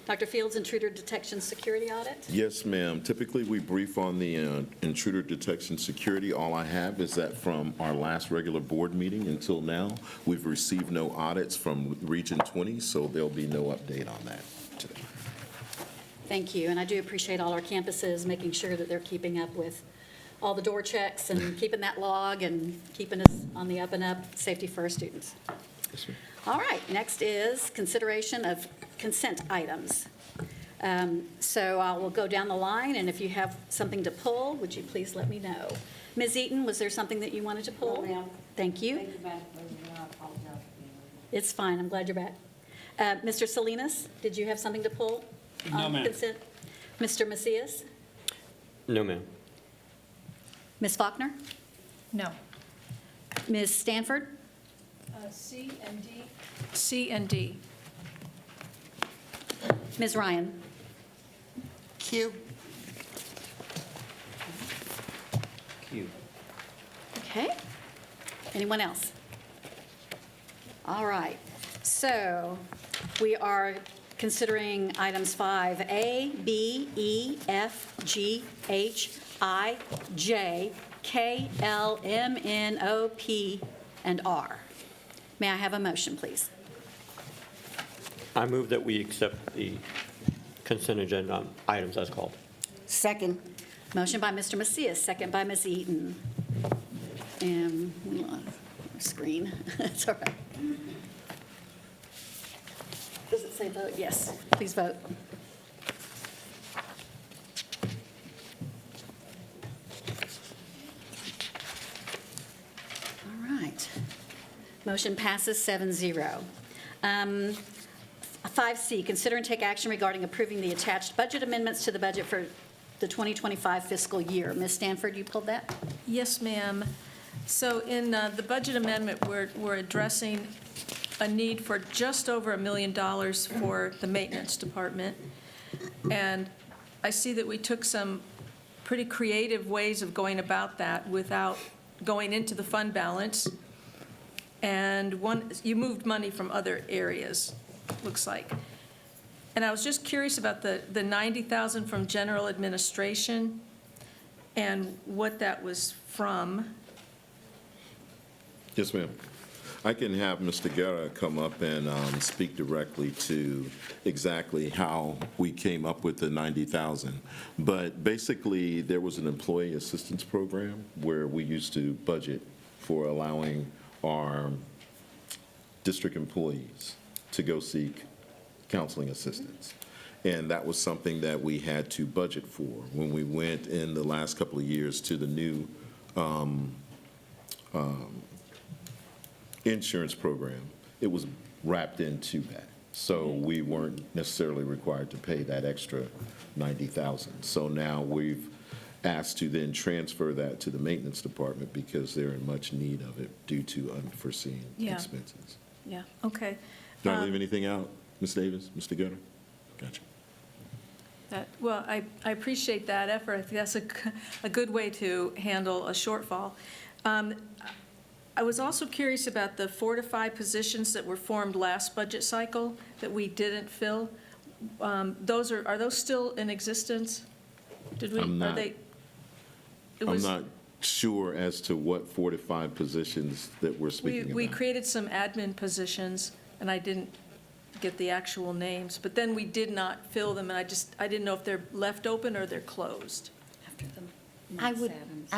Dr. Fields, intruder detection security audit? Yes, ma'am. Typically, we brief on the intruder detection security. All I have is that from our last regular board meeting until now, we've received no audits from Region 20, so there'll be no update on that today. Thank you, and I do appreciate all our campuses making sure that they're keeping up with all the door checks and keeping that log and keeping us on the up and up, safety for our students. Yes, ma'am. All right, next is consideration of consent items. So I will go down the line, and if you have something to pull, would you please let me know? Ms. Eaton, was there something that you wanted to pull? No, ma'am. Thank you. Thank you, Madam President. I apologize for being late. It's fine, I'm glad you're back. Mr. Salinas, did you have something to pull? No, on ma'am. consent? Mr. Macias? No, ma'am. Ms. Faulkner? No. Ms. Stanford? C and D. C and D. Ms. Ryan? Q. Q. Okay. Anyone else? All right. So we are considering items 5A, B, E, F, G, H, I, J, K, L, M, N, O, P, and R. May I have a motion, please? I move that we accept the consent agenda items as called. Second. Motion by Mr. Macias, second by Ms. Eaton. And we lost our screen. It's all right. Does it say vote? Yes. Please vote. All right. Motion passes 7-0. 5C, consider and take action regarding approving the attached budget amendments to the budget for the 2025 fiscal year. Ms. Stanford, you pulled that? Yes, ma'am. So in the budget amendment, we're addressing a need for just over $1 million for the maintenance department. And I see that we took some pretty creative ways of going about that without going into the fund balance. And you moved money from other areas, looks like. And I was just curious about the $90,000 from general administration and what that was from. Yes, ma'am. I can have Mr. Guerra come up and speak directly to exactly how we came up with the $90,000. But basically, there was an employee assistance program where we used to budget for allowing our district employees to go seek counseling assistance. And that was something that we had to budget for. When we went in the last couple of years to the new insurance program, it was wrapped into that. So we weren't necessarily required to pay that extra $90,000. So now we've asked to then transfer that to the maintenance department because they're in much need of it due to unforeseen Yeah. expenses. Yeah, okay. Did I leave anything out, Ms. Davis, Mr. Gunner? Gotcha. Well, I appreciate that effort. I think that's a good way to handle a shortfall. I was also curious about the 4 to 5 positions that were formed last budget cycle that we didn't fill. Are those still in existence? Did we? I'm not. Are they? I'm not sure as to what 4 to 5 positions that we're speaking about. We created some admin positions, and I didn't get the actual names, but then we did not fill them, and I didn't know if they're left open or they're closed. After them. I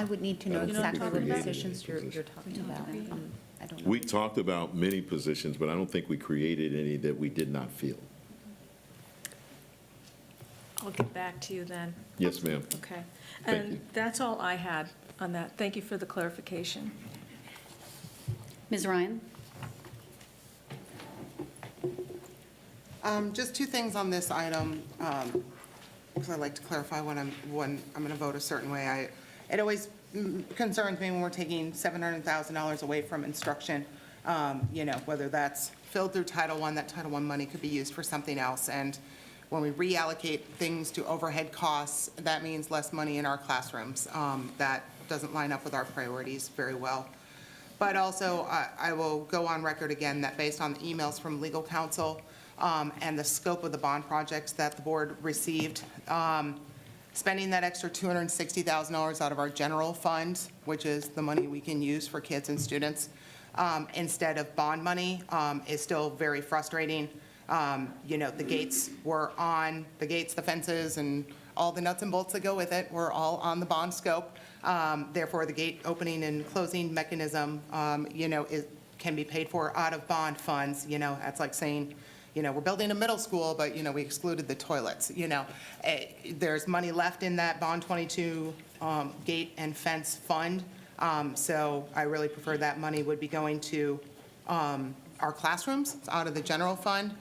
would need to know You know what I'm exactly what talking about? positions you're talking about. I don't know. We talked about many positions, but I don't think we created any that we did not fill. I'll get back to you then. Yes, ma'am. Okay. Thank you. And that's all I had on that. Thank you for the clarification. Ms. Ryan? Just two things on this item, because I like to clarify when I'm going to vote a certain way. It always concerns me when we're taking $700,000 away from instruction, whether that's filled through Title I, that Title I money could be used for something else. And when we reallocate things to overhead costs, that means less money in our classrooms. That doesn't line up with our priorities very well. But also, I will go on record again that based on the emails from legal counsel and the scope of the bond projects that the board received, spending that extra $260,000 out of our general fund, which is the money we can use for kids and students, instead of bond money, is still very frustrating. The gates were on, the fences, and all the nuts and bolts that go with it were all on the bond scope. Therefore, the gate opening and closing mechanism, it can be paid for out of bond funds. That's like saying, we're building a middle school, but, we excluded the toilets. There's money left in that Bond 22 gate and fence fund. So I really prefer that money would be going to our classrooms out of the general fund.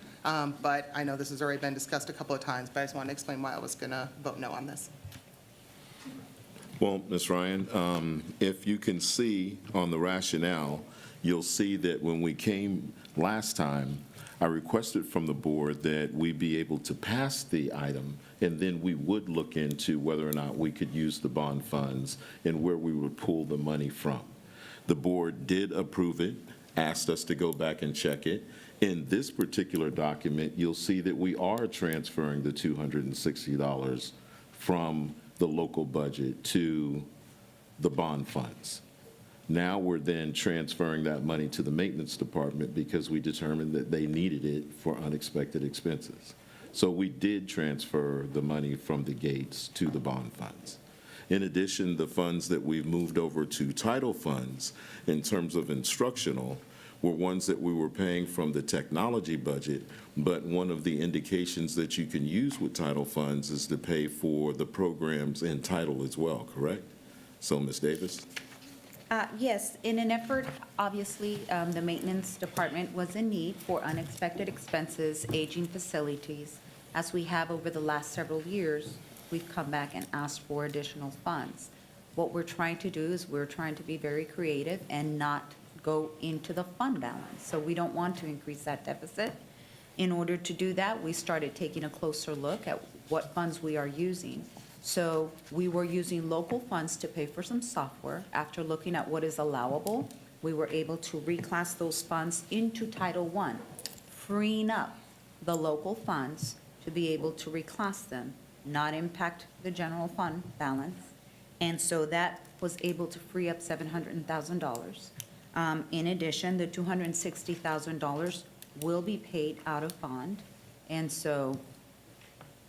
But I know this has already been discussed a couple of times, but I just wanted to explain why I was going to vote no on this. Well, Ms. Ryan, if you can see on the rationale, you'll see that when we came last time, I requested from the board that we be able to pass the item, and then we would look into whether or not we could use the bond funds and where we would pull the money from. The board did approve it, asked us to go back and check it. In this particular document, you'll see that we are transferring the $260 from the local budget to the bond funds. Now we're then transferring that money to the maintenance department because we determined that they needed it for unexpected expenses. So we did transfer the money from the gates to the bond funds. In addition, the funds that we've moved over to title funds in terms of instructional were ones that we were paying from the technology budget, but one of the indications that you can use with title funds is to pay for the programs in title as well, correct? So, Ms. Davis? Yes, in an effort, obviously, the maintenance department was in need for unexpected expenses, aging facilities. As we have over the last several years, we've come back and asked for additional funds. What we're trying to do is we're trying to be very creative and not go into the fund balance. So we don't want to increase that deficit. In order to do that, we started taking a closer look at what funds we are using. So we were using local funds to pay for some software. After looking at what is allowable, we were able to reclass those funds into Title I, freeing up the local funds to be able to reclass them, not impact the general fund balance. And so that was able to free up $700,000. In addition, the $260,000 will be paid out of bond. And so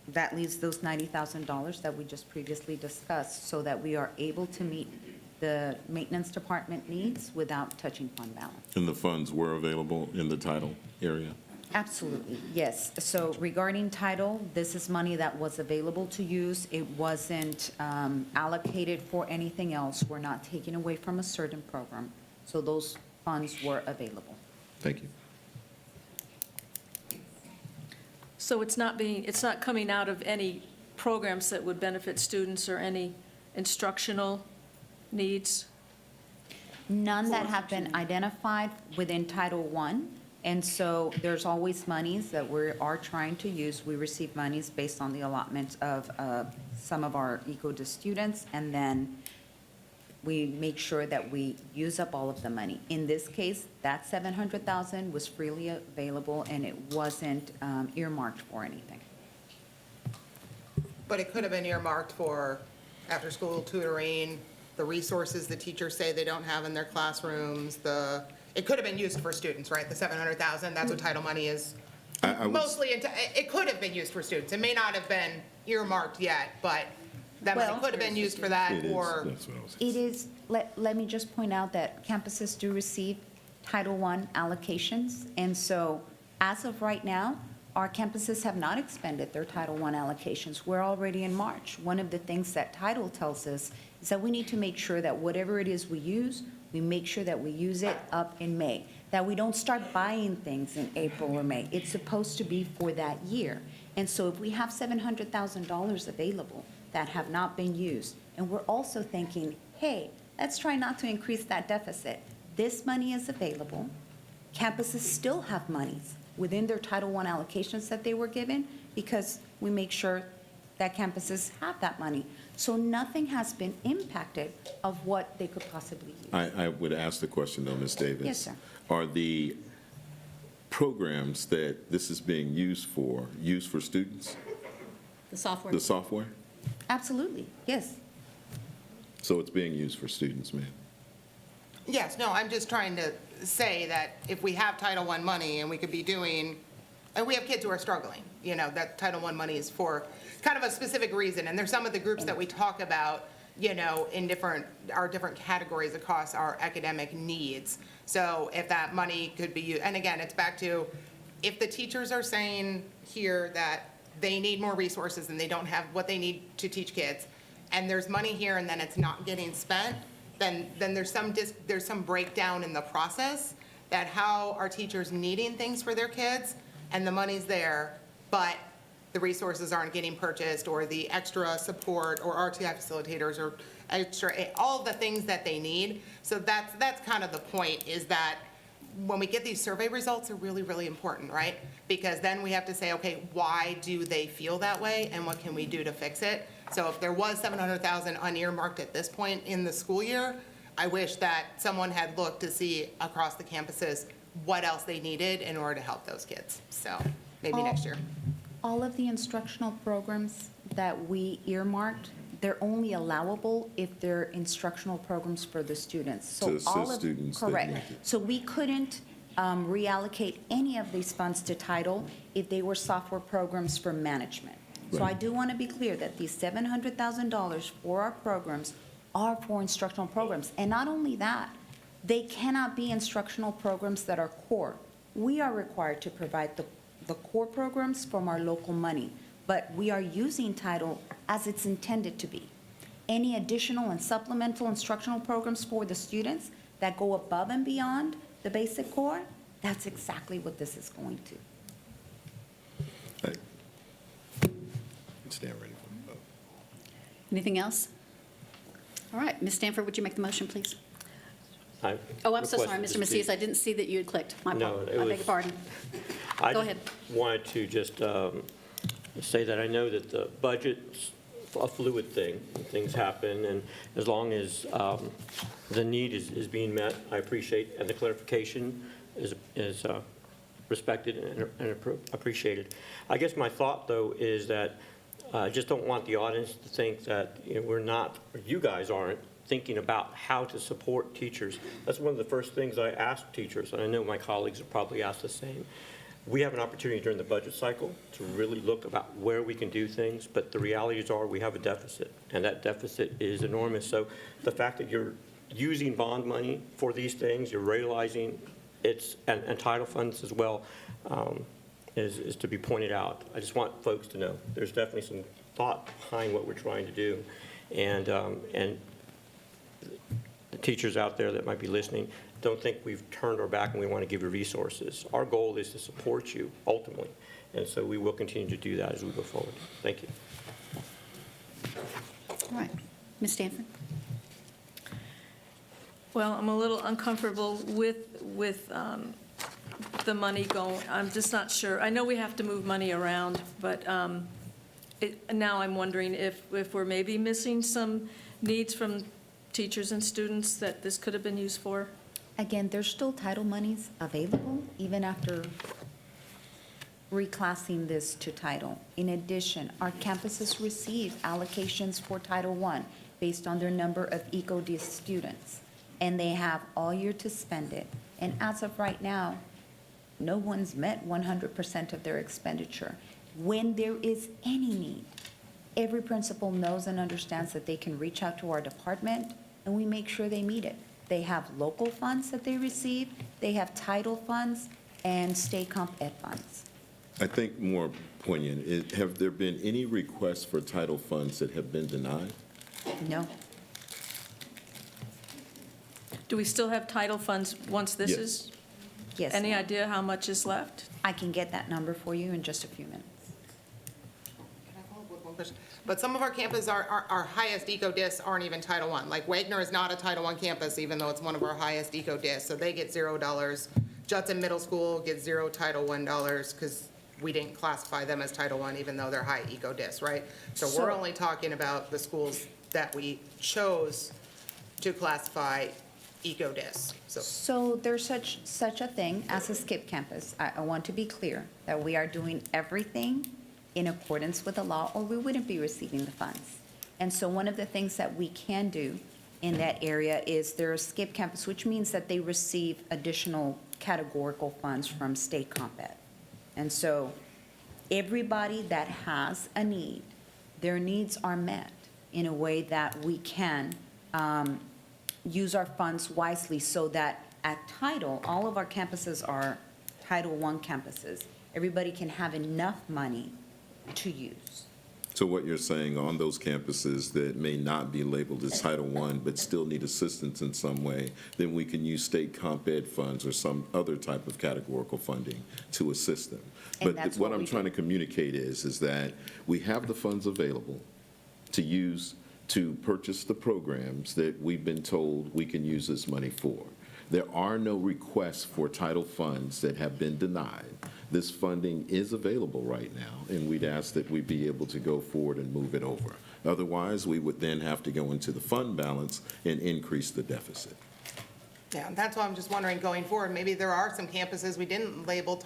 that leaves those $90,000 that we just previously discussed so that we are able to meet the maintenance department needs without touching fund balance. And the funds were available in the title area? Absolutely, yes. So regarding title, this is money that was available to use. It wasn't allocated for anything else. We're not taking away from a certain program. So those funds were available. Thank you. So it's not coming out of any programs that would benefit students or any instructional needs? None that have been identified within Title I. And so there's always monies that we are trying to use. We receive monies based on the allotment of some of our ECODIS students, and then we make sure that we use up all of the money. In this case, that $700,000 was freely available, and it wasn't earmarked for anything. But it could have been earmarked for after-school tutoring, the resources the teachers say they don't have in their classrooms, it could have been used for students, right? The $700,000, that's what title money is. Mostly, it could have been used for students. It may not have been earmarked yet, but that money could have been used for that, or. It is, let me just point out that campuses do receive Title I allocations, and so as of right now, our campuses have not expended their Title I allocations. We're already in March. One of the things that title tells us is that we need to make sure that whatever it is we use, We make sure that we use it up in May, that we don't start buying things in April or May. It's supposed to be for that year. And so if we have $700,000 available that have not been used, and we're also thinking, hey, let's try not to increase that deficit. This money is available. Campuses still have monies within their Title I allocations that they were given because we make sure that campuses have that money. So nothing has been impacted of what they could possibly use. I would ask the question though, Ms. Davis. Yes, sir. Are the programs that this is being used for students? The software? The software? Absolutely, yes. So it's being used for students, ma'am? Yes, no, I'm just trying to say that if we have Title I money and we could be doing, and we have kids who are struggling, you know, that Title I money is for kind of a specific reason. And there's some of the groups that we talk about, you know, in our different categories across our academic needs. So if that money could be used, and again, it's back to, if the teachers are saying here that they need more resources and they don't have what they need to teach kids, and there's money here and then it's not getting spent, then there's some breakdown in the process, that how are teachers needing things for their kids and the money's there, but the resources aren't getting purchased, or the extra support or RTI facilitators or extra, all the things that they need. So that's kind of the point, is that when we get these survey results, are really, really important, right? Because then we have to say, okay, why do they feel that way and what can we do to fix it? So if there was $700,000 unearmarked at this point in the school year, I wish that someone had looked to see across the campuses what else they needed in order to help those kids. So maybe next year. All of the instructional programs that we earmarked, they're only allowable if they're instructional programs for the students. So To assist all of students that Correct. need it. So we couldn't reallocate any of these funds to title if they were software programs for management. So I Right. do want to be clear that these $700,000 for our programs are for instructional programs. And not only that, they cannot be instructional programs that are core. We are required to provide the core programs from our local money, but we are using title as it's intended to be. Any additional and supplemental instructional programs for the students that go above and beyond the basic core, that's exactly what this is going to. Stand ready for the vote. Anything else? All right, Ms. Stanford, would you make the motion, please? I Oh, I'm so sorry, requested Mr. to Macias, speak. I didn't see that you had clicked. My No, fault. it I beg was- your pardon. I Go just ahead. wanted to just say that I know that the budget's a fluid thing, and things happen, and as long as the need is being met, I appreciate, and the clarification is respected and appreciated. I guess my thought, though, is that I just don't want the audience to think that, you know, we're not, or you guys aren't, thinking about how to support teachers. That's one of the first things I ask teachers, and I know my colleagues have probably asked the same. We have an opportunity during the budget cycle to really look about where we can do things, but the realities are we have a deficit, and that deficit is enormous. So the fact that you're using bond money for these things, you're realizing it's, and title funds as well, is to be pointed out. I just want folks to know there's definitely some thought behind what we're trying to do. And the teachers out there that might be listening, don't think we've turned our back and we want to give you resources. Our goal is to support you ultimately, and so we will continue to do that as we go forward. Thank you. All right, Ms. Stanford? Well, I'm a little uncomfortable with the money going. I'm just not sure. I know we have to move money around, but now I'm wondering if we're maybe missing some needs from teachers and students that this could have been used for. Again, there's still title monies available even after reclassing this to title. In addition, our campuses receive allocations for Title I based on their number of EcoD students, and they have all year to spend it. And as of right now, no one's met 100% of their expenditure. When there is any need, every principal knows and understands that they can reach out to our department, and we make sure they meet it. They have local funds that they receive, they have title funds, and state comp ed funds. I think more poignant, have there been any requests for title funds that have been denied? No. Do we still have title funds once this Yes. is? Yes, Any ma'am. idea how much is left? I can get that number for you in just a few minutes. Can I follow up with one question? But some of our campuses, our highest eco discs aren't even Title I. Like Wagner is not a Title I campus, even though it's one of our highest eco discs, so they get $0. Judson Middle School gets $0 Title I dollars because we didn't classify them as Title I, even though they're high eco discs, right? So we're So- only talking about the schools that we chose to classify eco discs. So there's such a thing as a skip campus. I want to be clear that we are doing everything in accordance with the law, or we wouldn't be receiving the funds. And so one of the things that we can do in that area is they're a skip campus, which means that they receive additional categorical funds from state comp ed. And so everybody that has a need, their needs are met in a way that we can use our funds wisely so that at Title, all of our campuses are Title I campuses. Everybody can have enough money to use. So what you're saying, on those campuses that may not be labeled as Title I, but still need assistance in some way, then we can use state comp ed funds or some other type of categorical funding to assist them. And But that's what what I'm we trying do. to communicate is that we have the funds available to use to purchase the programs that we've been told we can use this money for. There are no requests for title funds that have been denied. This funding is available right now, and we'd ask that we be able to go forward and move it over. Otherwise, we would then have to go into the fund balance and increase the deficit. Yeah, that's why I'm just wondering, going forward, maybe there are some campuses we didn't label,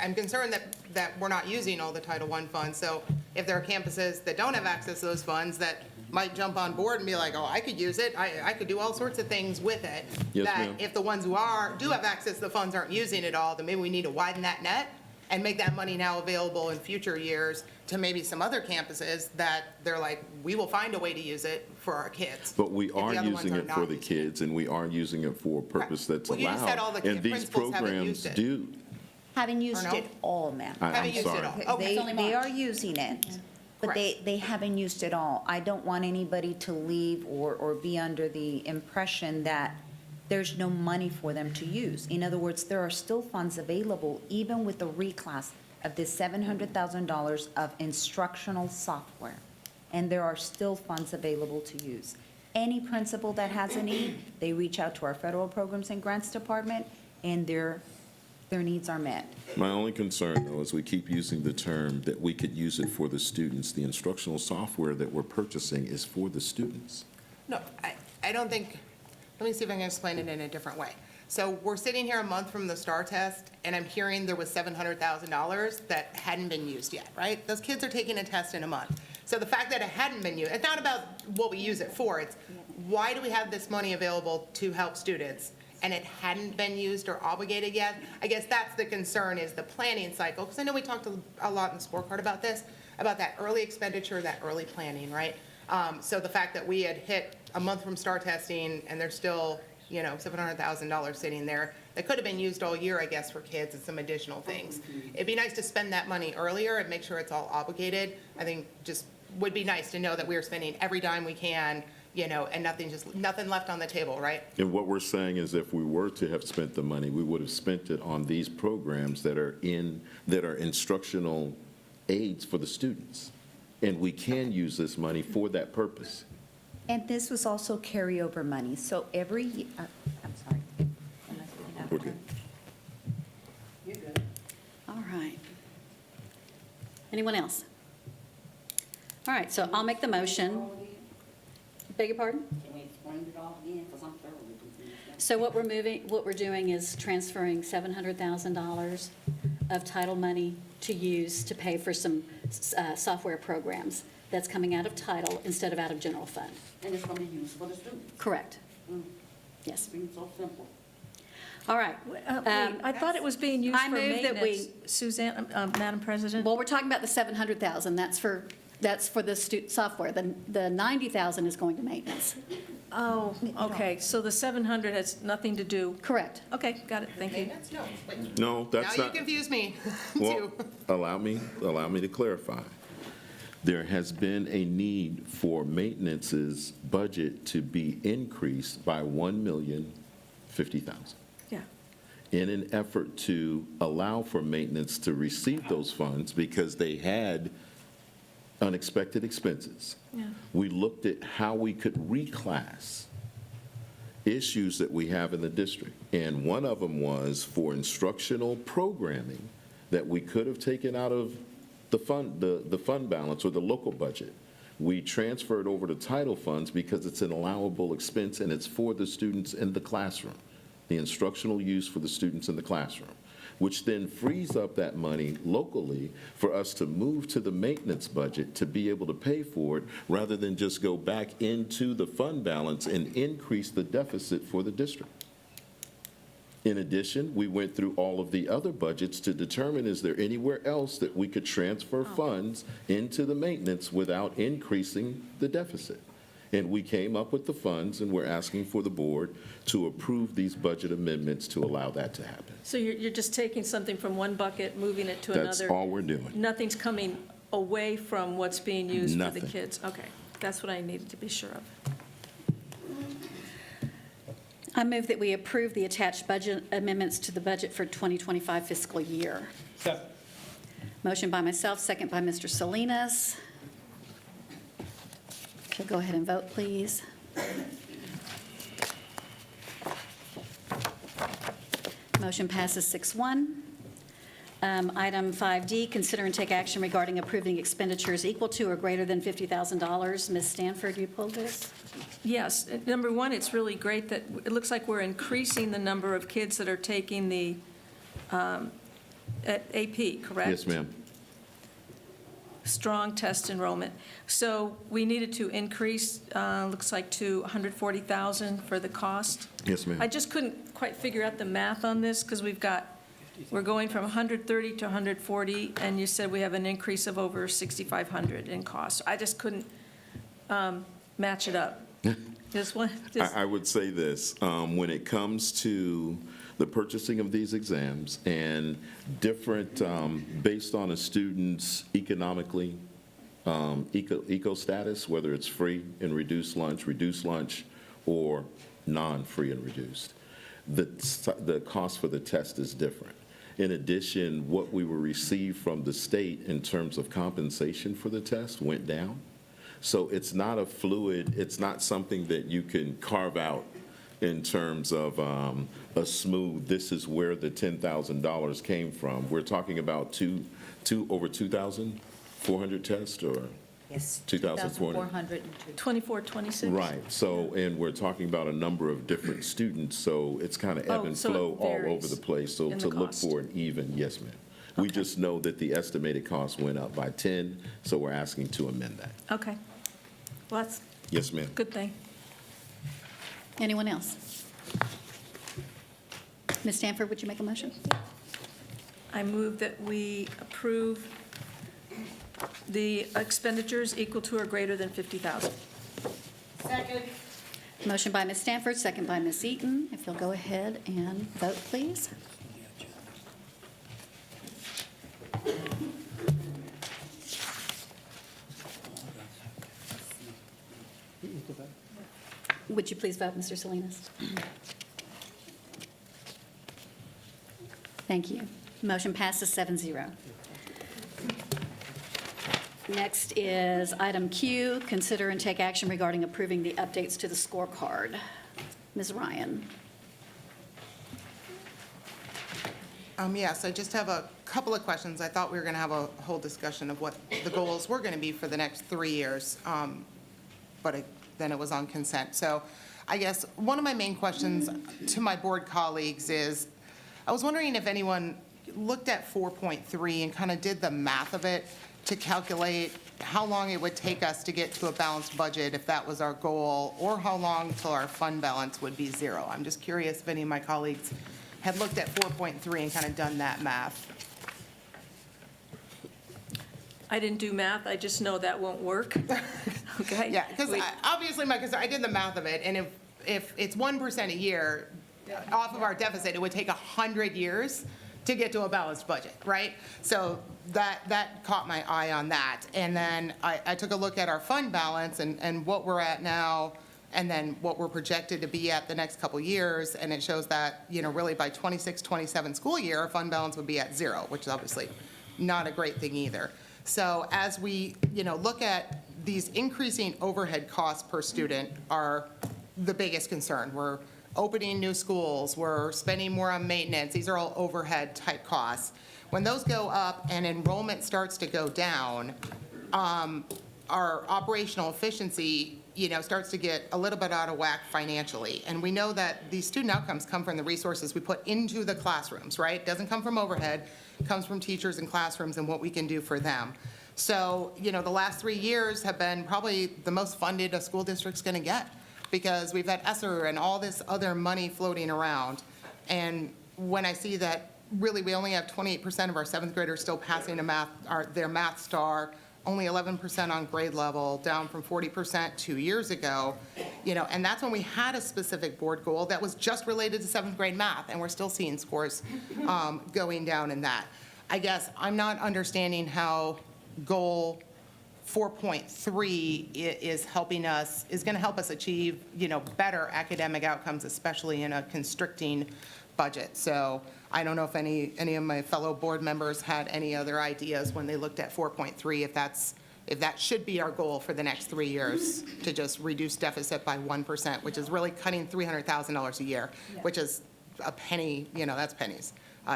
I'm concerned that we're not using all the Title I funds. So if there are campuses that don't have access to those funds that might jump on board and be like, oh, I could use it, I could do all sorts of things with it. Yes, That ma'am. if the ones who do have access to the funds aren't using it all, then maybe we need to widen that net and make that money now available in future years to maybe some other campuses that they're like, we will find a way to use it for our kids. But we if the are other ones using are it for not the using it. kids, and we are using it for a purpose that's Well, you just said all allowed. the And these principals haven't programs used it. do. Haven't used Or no? it all, ma'am. I'm Haven't used it sorry. all. Okay. They are using it, but they haven't used it all. I don't want anybody to leave or be under the impression that there's no money for them to use. In other words, there are still funds available, even with the reclass of this $700,000 of instructional software. And there are still funds available to use. Any principal that has a need, they reach out to our federal programs and grants department, and their needs are met. My only concern, though, is we keep using the term that we could use it for the students. The instructional software that we're purchasing is for the students. No, I don't think, let me see if I can explain it in a different way. So we're sitting here a month from the STAR test, and I'm hearing there was $700,000 that hadn't been used yet, right? Those kids are taking a test in a month. So the fact that it hadn't been used, it's not about what we use it for, it's why do we have this money available to help students, and it hadn't been used or obligated yet? I guess that's the concern, is the planning cycle, because I know we talked a lot in Scorecard about this, about that early expenditure, that early planning, right? So the fact that we had hit a month from STAR testing, and there's still, $700,000 sitting there, that could have been used all year, I guess, for kids and some additional things. It'd be nice to spend that money earlier and make sure it's all obligated. I think just would be nice to know that we are spending every dime we can, and nothing left on the table, right? And what we're saying is if we were to have spent the money, we would have spent it on these programs that are instructional aids for the students. And we can use this money for that purpose. And this was also carryover money, so I'm sorry. Am I speaking out of Okay. turn? All right. Anyone else? All right, so I'll make the motion. Beg your pardon? Can we explain it all again, because I'm thoroughly confused. So what we're doing is transferring $700,000 of title money to use to pay for some software programs that's coming out of title instead of out of general fund. And it's going to be used for the students. Correct. Mm. Yes. Seems so simple. All right. Wait, I thought it was being used I for move that maintenance. Suzanne, Madam President? Well, we're talking about the $700,000. That's for the software. The $90,000 is going to maintenance. Oh, okay, so the 700 has nothing to do? Correct. Okay, got it, thank you. Maintenance? No, wait. No, that's Now not. you confuse me, Well, too. allow me to clarify. there has been a need for maintenance's budget to be increased by $1,050,000 Yeah. in an effort to allow for maintenance to receive those funds because they had unexpected expenses. Yeah. We looked at how we could reclass issues that we have in the district. And one of them was for instructional programming that we could have taken out of the fund balance or the local budget. We transferred over to title funds because it's an allowable expense and it's for the students in the classroom, the instructional use for the students in the classroom, which then frees up that money locally for us to move to the maintenance budget to be able to pay for it rather than just go back into the fund balance and increase the deficit for the district. In addition, we went through all of the other budgets to determine, is there anywhere else that we could transfer funds into the maintenance without increasing the deficit? And we came up with the funds, and we're asking for the board to approve these budget amendments to allow that to happen. So you're just taking something from one bucket, moving it to another? That's all we're doing. Nothing's coming away from what's being used for the Nothing. kids? Okay, that's what I needed to be sure of. I move that we approve the attached budget amendments to the budget for 2025 fiscal year. Motion by myself, second by Mr. Salinas. Okay, go ahead and vote, please. Motion passes 6-1. Item 5D, consider and take action regarding approving expenditures equal to or greater than $50,000. Ms. Stanford, you pulled this? Yes, number one, it's really great that it looks like we're increasing the number of kids that are taking the at AP, correct? Yes, ma'am. Strong test enrollment. So we needed to increase, looks like to $140,000 for the cost. Yes, ma'am. I just couldn't quite figure out the math on this because we're going from 130 to 140, and you said we have an increase of over 6,500 in cost. I just couldn't match it up. I would say this, when it comes to the purchasing of these exams and different, based on a student's economically, eco status, whether it's free and reduced lunch, or non-free and reduced, the cost for the test is different. In addition, what we will receive from the state in terms of compensation for the test went down. So it's not it's not something that you can carve out in terms of a smooth, this is where the $10,000 came from. We're talking about over 2,400 tests, or? Yes. 2,400. 24, 26? Right, so, and we're talking about a number of different students, so it's kind of ebb and so it flow all varies over the place. So in to the look cost. for an even, yes, ma'am. We just know that the estimated cost went up by 10, so we're asking to amend that. Okay. Well, that's Yes, ma'am. a good thing. Anyone else? Ms. Stanford, would you make a motion? I move that we approve the expenditures equal to or greater than 50,000. Second. Motion by Ms. Stanford, second by Ms. Eaton. If you'll go ahead and vote, please. Would you please vote, Mr. Salinas? Thank you. Motion passes 7-0. Next is item Q, consider and take action regarding approving the updates to the scorecard. Ms. Ryan. Yes, I just have a couple of questions. I thought we were going to have a whole discussion of what the goals were going to be for the next 3 years, but then it was on consent. So I guess one of my main questions to my board colleagues is, I was wondering if anyone looked at 4.3 and kind of did the math of it to calculate how long it would take us to get to a balanced budget if that was our goal, or how long till our fund balance would be zero. I'm just curious if any of my colleagues had looked at 4.3 and kind of done that math. I didn't do math, I just know that won't work. Okay? Yeah, because obviously, I did the math of it, and if it's 1% a year off of our deficit, it would take 100 years to get to a balanced budget, right? So that caught my eye on that. And then I took a look at our fund balance and what we're at now, and then what we're projected to be at the next couple years, and it shows that, really by 26-27 school year, our fund balance would be at zero, which is obviously not a great thing either. So as we, look at these increasing overhead costs per student are the biggest concern. We're opening new schools, we're spending more on maintenance. These are all overhead type costs. When those go up and enrollment starts to go down, our operational efficiency, starts to get a little bit out of whack financially. And we know that these student outcomes come from the resources we put into the classrooms, right? It doesn't come from overhead, it comes from teachers and classrooms and what we can do for them. So, the last 3 years have been probably the most funded a school district's gonna get, because we've had ESSER and all this other money floating around. And when I see that really we only have 28% of our seventh graders still passing their math star, only 11% on grade level, down from 40% 2 years ago, and that's when we had a specific board goal that was just related to seventh grade math, and we're still seeing scores going down in that. I guess I'm not understanding how goal 4.3 is going to help us achieve, better academic outcomes, especially in a constricting budget. So I don't know if any of my fellow board members had any other ideas when they looked at 4.3, if that should be our goal for the next 3 years, to just reduce deficit by 1%, which is really cutting $300,000 a year, which is a penny, that's pennies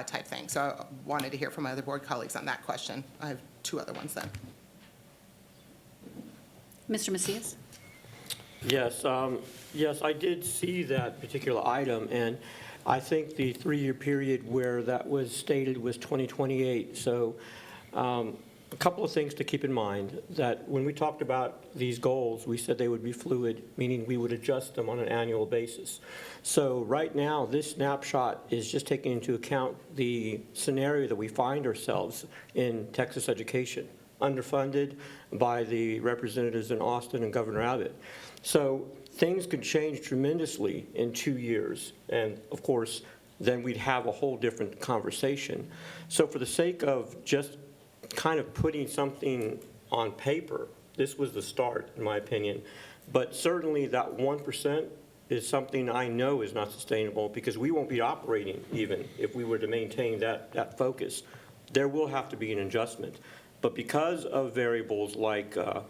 type thing. So I wanted to hear from my other board colleagues on that question. I have 2 other ones then. Mr. Macias? Yes, yes, I did see that particular item, and I think the 3-year period where that was stated was 2028. So a couple of things to keep in mind, that when we talked about these goals, we said they would be fluid, meaning we would adjust them on an annual basis. So right now, this snapshot is just taking into account the scenario that we find ourselves in Texas education, underfunded by the representatives in Austin and Governor Abbott. So things could change tremendously in 2 years, and of course, then we'd have a whole different conversation. So for the sake of just kind of putting something on paper, this was the start, in my opinion. But certainly that 1% is something I know is not sustainable, because we won't be operating even if we were to maintain that focus. There will have to be an adjustment. But because of variables like the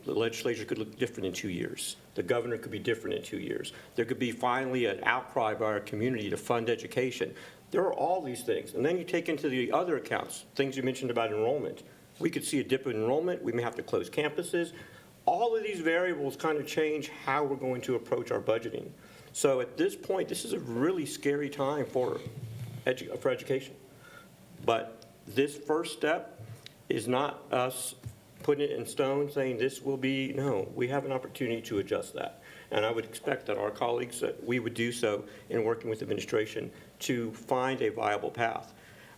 legislature could look different in 2 years, the governor could be different in 2 years, there could be finally an outcry by our community to fund education. There are all these things. And then you take into the other accounts, things you mentioned about enrollment. We could see a dip in enrollment. We may have to close campuses. All of these variables kind of change how we're going to approach our budgeting. So at this point, this is a really scary time for education. But this first step is not us putting it in stone saying this will be, no, we have an opportunity to adjust that. And I would expect that our colleagues, that we would do so in working with administration to find a viable path.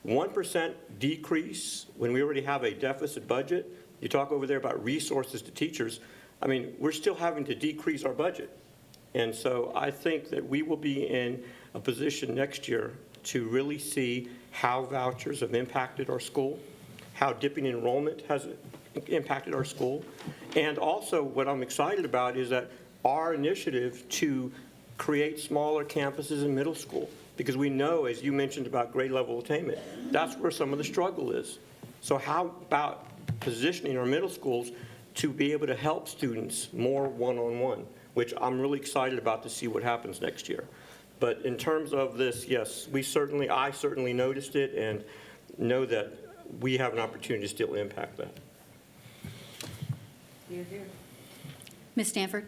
1% decrease when we already have a deficit budget. You talk over there about resources to teachers. I mean, we're still having to decrease our budget. And so I think that we will be in a position next year to really see how vouchers have impacted our school, how dipping enrollment has impacted our school. And also what I'm excited about is that our initiative to create smaller campuses in middle school, because we know, as you mentioned about grade level attainment, that's where some of the struggle is. So how about positioning our middle schools to be able to help students more one-on-one, which I'm really excited about to see what happens next year. But in terms of this, yes, I certainly noticed it and know that we have an opportunity to still impact that. Ms. Stanford?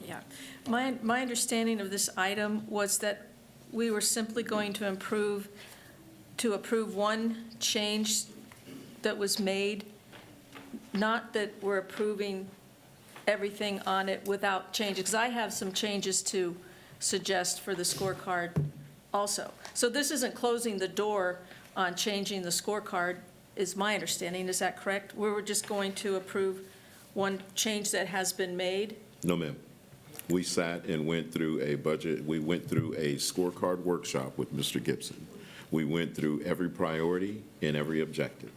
Yeah. My understanding of this item was that we were simply going to approve one change that was made, not that we're approving everything on it without changes, because I have some changes to suggest for the scorecard also. So this isn't closing the door on changing the scorecard, is my understanding. Is that correct? We were just going to approve one change that has been made? No, ma'am. We sat and went through a budget. We went through a scorecard workshop with Mr. Gibson. We went through every priority and every objective.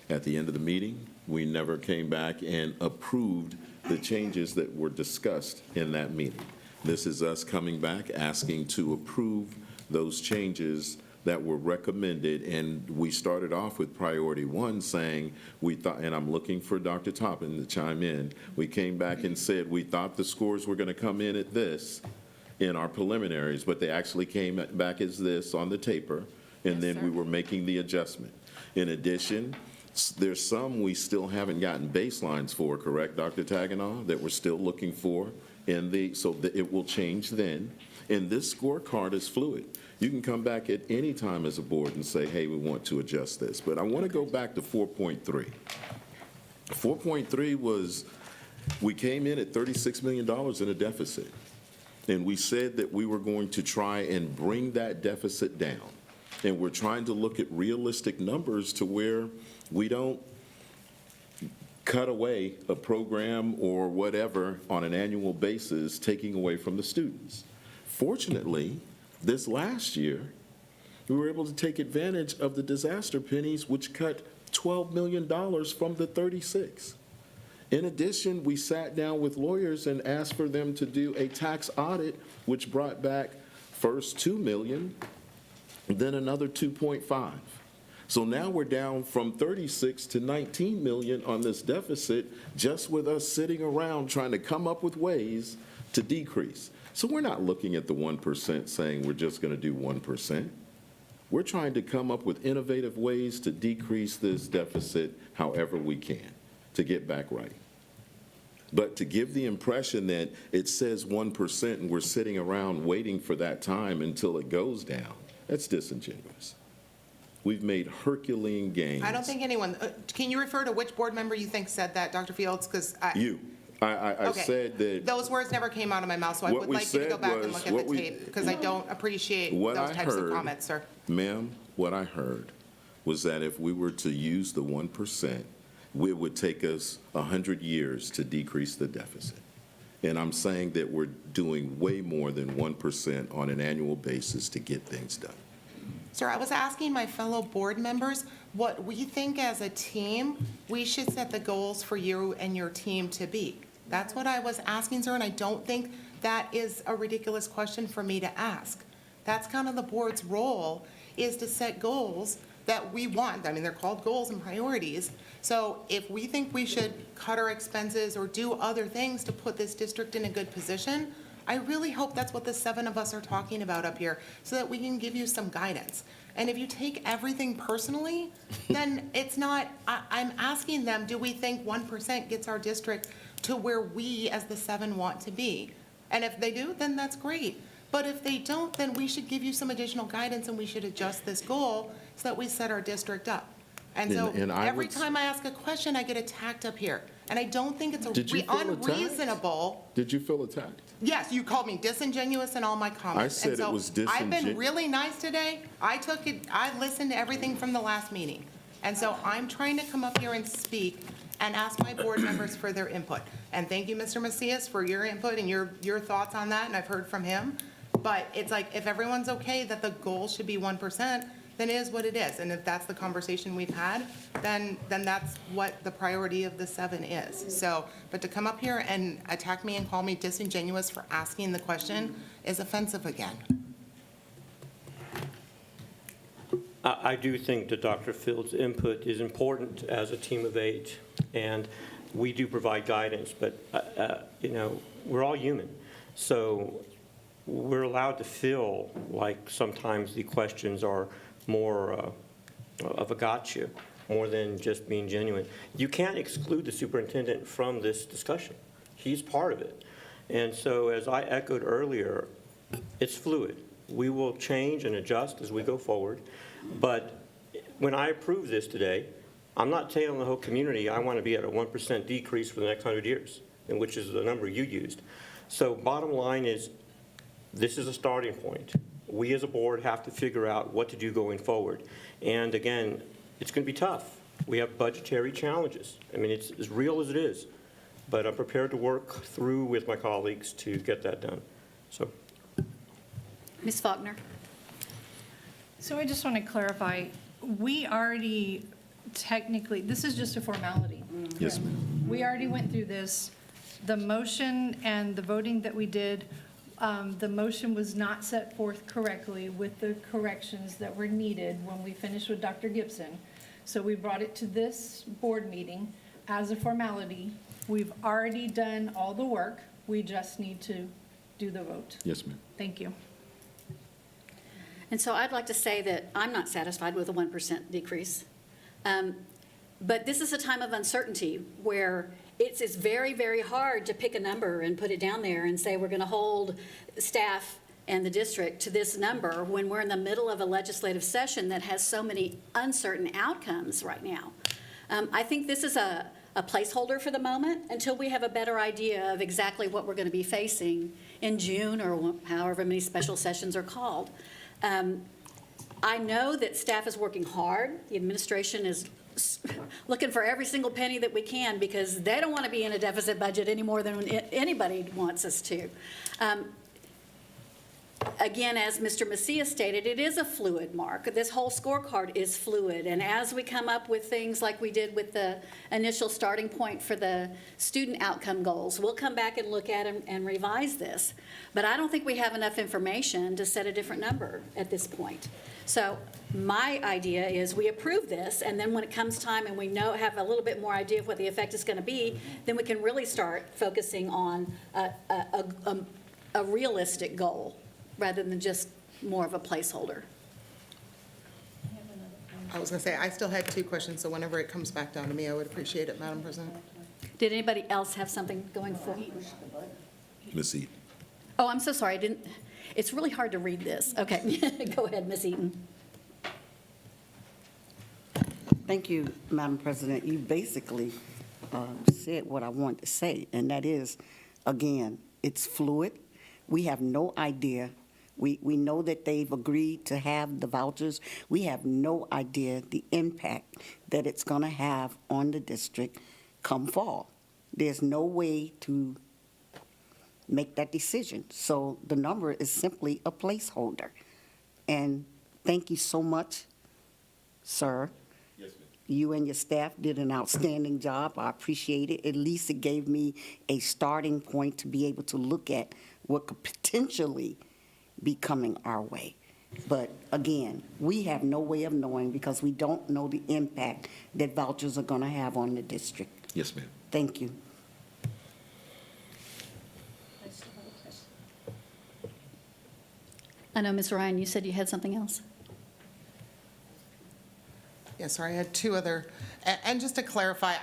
At the end of the meeting, we never came back and approved the changes that were discussed in that meeting. This is us coming back, asking to approve those changes that were recommended, and we started off with priority one, saying we thought, and I'm looking for Dr. Toppin to chime in, we came back and said we thought the scores were going to come in at this in our preliminaries, but they actually came back as this on the taper, and then we were making the adjustment. In addition, there's some we still haven't gotten baselines for, correct, Dr. Taganaw, that we're still looking for in the, so that it will change then. And this scorecard is fluid. You can come back at any time as a board and say, hey, we want to adjust this. But I want to go back to 4.3. 4.3 was, we came in at $36 million in a deficit. And we said that we were going to try and bring that deficit down. And we're trying to look at realistic numbers to where we don't cut away a program or whatever on an annual basis, taking away from the students. Fortunately, this last year, we were able to take advantage of the disaster pennies, which cut $12 million from the 36. In addition, we sat down with lawyers and asked for them to do a tax audit, which brought back first $2 million, then another 2.5. So now we're down from 36 to 19 million on this deficit, just with us sitting around trying to come up with ways to decrease. So we're not looking at the 1% saying we're just going to do 1%. We're trying to come up with innovative ways to decrease this deficit however we can to get back right. But to give the impression that it says 1% and we're sitting around waiting for that time until it goes down, that's disingenuous. We've made Herculean gains. I don't think anyone, can you refer to which board member you think said that, Dr. Fields? Because You. I Okay. said that. Those words never came out of my mouth, so I What would we like you to go said back and was- look at what the we- tape, because I don't appreciate What those I types of heard- comments, sir. Ma'am, what I heard was that if we were to use the 1%, it would take us 100 years to decrease the deficit. And I'm saying that we're doing way more than 1% on an annual basis to get things done. Sir, I was asking my fellow board members what we think as a team we should set the goals for you and your team to be. That's what I was asking, sir, and I don't think that is a ridiculous question for me to ask. That's kind of the board's role, is to set goals that we want. I mean, they're called goals and priorities. So if we think we should cut our expenses or do other things to put this district in a good position, I really hope that's what the 7 of us are talking about up here, so that we can give you some guidance. And if you take everything personally, then it's not, I'm asking them, do we think 1% gets our district to where we as the 7 want to be? And if they do, then that's great. But if they don't, then we should give you some additional guidance and we should adjust this goal so that we set our district up. And so And I every would- time I ask a question, I get attacked up here. And I don't think it's Did you feel attacked? unreasonable. Did you feel attacked? Yes, you called me disingenuous in all my comments. I said And so it was I've been disingen- really nice today. I listened to everything from the last meeting. And so I'm trying to come up here and speak and ask my board members for their input. And thank you, Mr. Macias, for your input and your thoughts on that, and I've heard from him. But it's like, if everyone's okay that the goal should be 1%, then it is what it is. And if that's the conversation we've had, then that's what the priority of the 7 is. So, but to come up here and attack me and call me disingenuous for asking the question is offensive again. I do think that Dr. Fields' input is important as a team of 8, and we do provide guidance, but, we're all human. So we're allowed to feel like sometimes the questions are more of a gotcha, more than just being genuine. You can't exclude the superintendent from this discussion. He's part of it. And so, as I echoed earlier, it's fluid. We will change and adjust as we go forward. But when I approve this today, I'm not telling the whole community I want to be at a 1% decrease for the next 100 years, and which is the number you used. So bottom line is, this is a starting point. We as a board have to figure out what to do going forward. And again, it's going to be tough. We have budgetary challenges. I mean, it's as real as it is. But I'm prepared to work through with my colleagues to get that done. So. Ms. Faulkner? So I just want to clarify, we already technically, this is just a formality. Yes, ma'am. We already went through this. The motion and the voting that we did, the motion was not set forth correctly with the corrections that were needed when we finished with Dr. Gibson. So we brought it to this board meeting as a formality. We've already done all the work. We just need to do the vote. Yes, ma'am. Thank you. And so I'd like to say that I'm not satisfied with a 1% decrease. But this is a time of uncertainty where it's very, very hard to pick a number and put it down there and say we're going to hold staff and the district to this number when we're in the middle of a legislative session that has so many uncertain outcomes right now. I think this is a placeholder for the moment until we have a better idea of exactly what we're going to be facing in June or however many special sessions are called. I know that staff is working hard. The administration is looking for every single penny that we can because they don't want to be in a deficit budget any more than anybody wants us to. Again, as Mr. Macias stated, it is a fluid mark. This whole scorecard is fluid. And as we come up with things like we did with the initial starting point for the student outcome goals, we'll come back and look at and revise this. But I don't think we have enough information to set a different number at this point. So my idea is we approve this, and then when it comes time and we have a little bit more idea of what the effect is going to be, then we can really start focusing on a realistic goal rather than just more of a placeholder. I was going to say, I still had 2 questions, so whenever it comes back down to me, I would appreciate it, Madam President. Did anybody else have something going forward? Ms. Eaton. Oh, I'm so sorry. It's really hard to read this. Okay, go ahead, Ms. Eaton. Thank you, Madam President. You basically said what I wanted to say, and that is, again, it's fluid. We have no idea. We know that they've agreed to have the vouchers. We have no idea the impact that it's going to have on the district come fall. There's no way to make that decision. So the number is simply a placeholder. And thank you so much, sir. Yes, ma'am. You and your staff did an outstanding job. I appreciate it. At least it gave me a starting point to be able to look at what could potentially be coming our way. But again, we have no way of knowing because we don't know the impact that vouchers are going to have on the district. Yes, ma'am. Thank you. I know, Ms. Ryan, you said you had something else? Yeah, sorry, I had 2 other, and just to clarify,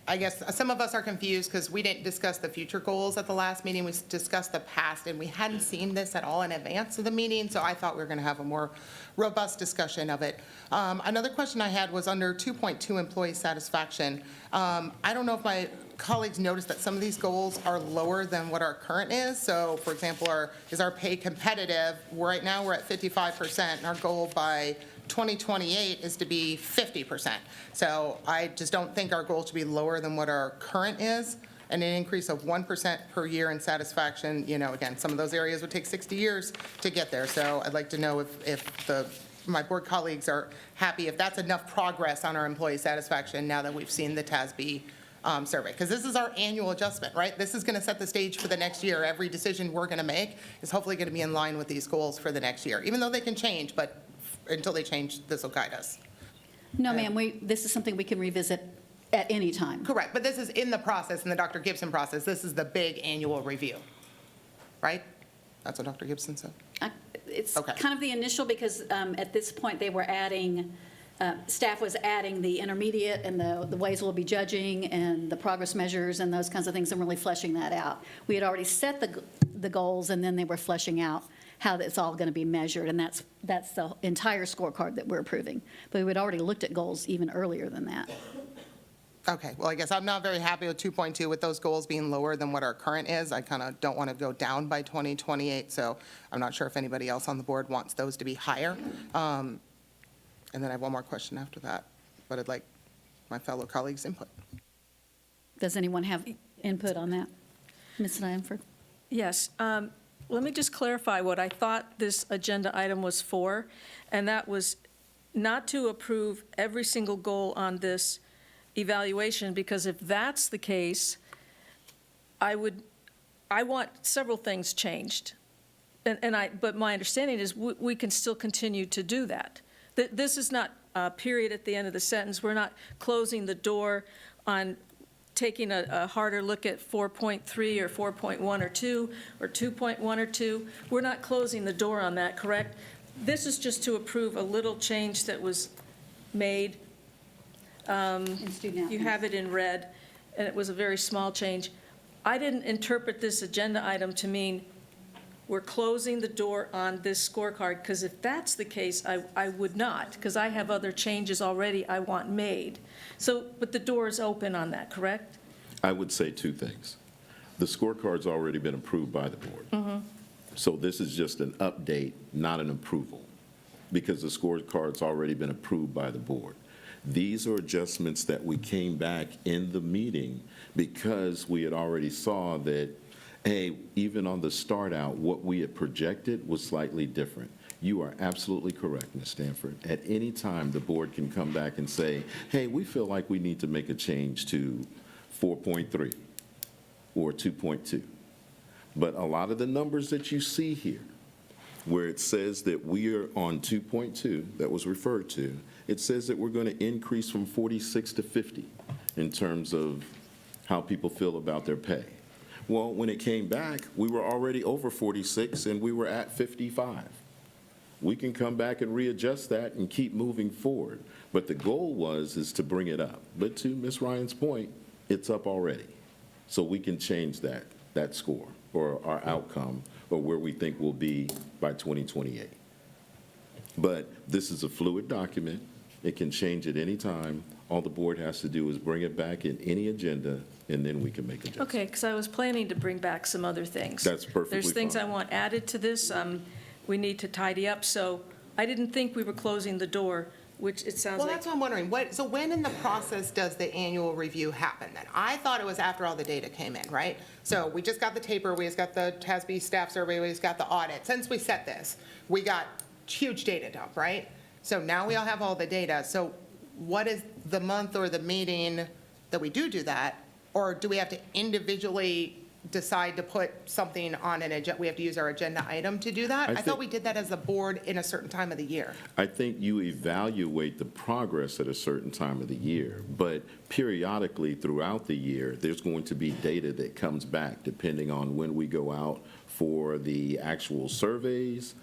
I guess some of us are confused because we didn't discuss the future goals at the last meeting. We discussed the past, and we hadn't seen this at all in advance of the meeting, so I thought we were going to have a more robust discussion of it. Another question I had was under 2.2 employee satisfaction. I don't know if my colleagues noticed that some of these goals are lower than what our current is. So, for example, is our pay competitive? Right now, we're at 55%, and our goal by 2028 is to be 50%. So I just don't think our goal should be lower than what our current is, and an increase of 1% per year in satisfaction. You know, again, some of those areas would take 60 years to get there. So I'd like to know if my board colleagues are happy, if that's enough progress on our employee satisfaction now that we've seen the TASB survey. Because this is our annual adjustment, right? This is going to set the stage for the next year. Every decision we're going to make is hopefully going to be in line with these goals for the next year, even though they can change, but until they change, this will guide us. No, ma'am, this is something we can revisit at any time. Correct, but this is in the process, in the Dr. Gibson process. This is the big annual review, right? That's what Dr. Gibson said? It's Okay. kind of the initial because at this point they were adding, staff was adding the intermediate and the ways we'll be judging and the progress measures and those kinds of things and really fleshing that out. We had already set the goals and then they were fleshing out how it's all going to be measured, and that's the entire scorecard that we're approving. But we had already looked at goals even earlier than that. Okay, well, I guess I'm not very happy with 2.2 with those goals being lower than what our current is. I kind of don't want to go down by 2028, so I'm not sure if anybody else on the board wants those to be higher. And then I have one more question after that, but I'd like my fellow colleagues' input. Does anyone have input on that? Ms. Nyamford? Yes. let me just clarify what I thought this agenda item was for, and that was not to approve every single goal on this evaluation, because if that's the case, I want several things changed. But my understanding is we can still continue to do that. This is not a period at the end of the sentence. We're not closing the door on taking a harder look at 4.3 or 4.1 or 2 or 2.1 or 2. We're not closing the door on that, correct? This is just to approve a little change that was made. You have it in red, and it was a very small change. I didn't interpret this agenda item to mean we're closing the door on this scorecard, because if that's the case, I would not, because I have other changes already I want made. So, but the door is open on that, correct? I would say two things. The scorecard's already been approved by the board. So this is just an update, not an approval, because the scorecard's already been approved by the board. These are adjustments that we came back in the meeting because we had already saw that, hey, even on the start out, what we had projected was slightly different. You are absolutely correct, Ms. Stanford. At any time, the board can come back and say, hey, we feel like we need to make a change to 4.3 or 2.2. But a lot of the numbers that you see here, where it says that we are on 2.2, that was referred to, it says that we're going to increase from 46 to 50 in terms of how people feel about their pay. Well, when it came back, we were already over 46 and we were at 55. We can come back and readjust that and keep moving forward. But the goal is to bring it up. But to Ms. Ryan's point, it's up already. So we can change that score or our outcome or where we think we'll be by 2028. But this is a fluid document. It can change at any time. All the board has to do is bring it back in any agenda, and then we can make adjustments. Okay, because I was planning to bring back some other things. That's perfectly There's things I fine. want added to this. We need to tidy up, so I didn't think we were closing the door, which it sounds Well, like. that's what I'm wondering. So when in the process does the annual review happen then? I thought it was after all the data came in, right? So we just got the taper, we just got the TASB staff survey, we just got the audit. Since we set this, we got huge data dump, right? So now we all have all the data. So what is the month or the meeting that we do that? Or do we have to individually decide to put something on an agenda? We have to use our agenda item to do that? I thought we did that as a board in a certain time of the year. I think you evaluate the progress at a certain time of the year, but periodically throughout the year, there's going to be data that comes back depending on when we go out for the actual surveys,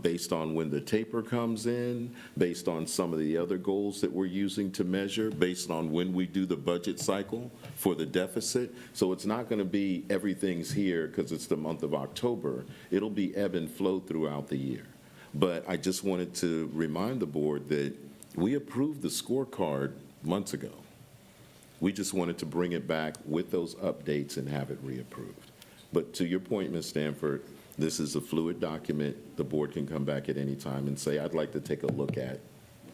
based on when the taper comes in, based on some of the other goals that we're using to measure, based on when we do the budget cycle for the deficit. So it's not going to be everything's here because it's the month of October. It'll be ebb and flow throughout the year. But I just wanted to remind the board that we approved the scorecard months ago. We just wanted to bring it back with those updates and have it reapproved. But to your point, Ms. Stanford, this is a fluid document. The board can come back at any time and say, I'd like to take a look at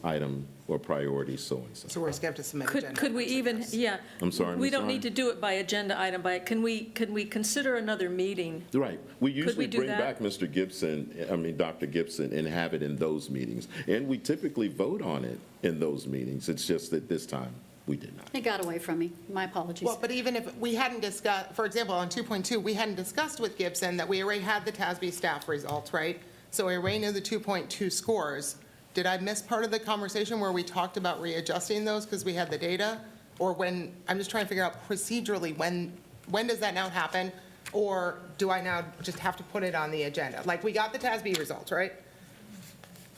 item or priority so-and-so. So we're just going to have to submit agenda. Could we even, yeah. I'm sorry, We Ms. don't Ryan? need to do it by agenda item, can we consider another meeting? Right. We usually do bring that? back Dr. Gibson, and have it in those meetings. And we typically vote on it in those meetings. It's just that this time, we did not. It got away from me. My apologies. Well, but even if we hadn't discussed, for example, on 2.2, we hadn't discussed with Gibson that we already had the TASB staff results, right? So we already knew the 2.2 scores. Did I miss part of the conversation where we talked about readjusting those because we had the data? Or when, I'm just trying to figure out procedurally, when does that now happen? Or do I now just have to put it on the agenda? Like, we got the TASB results, right?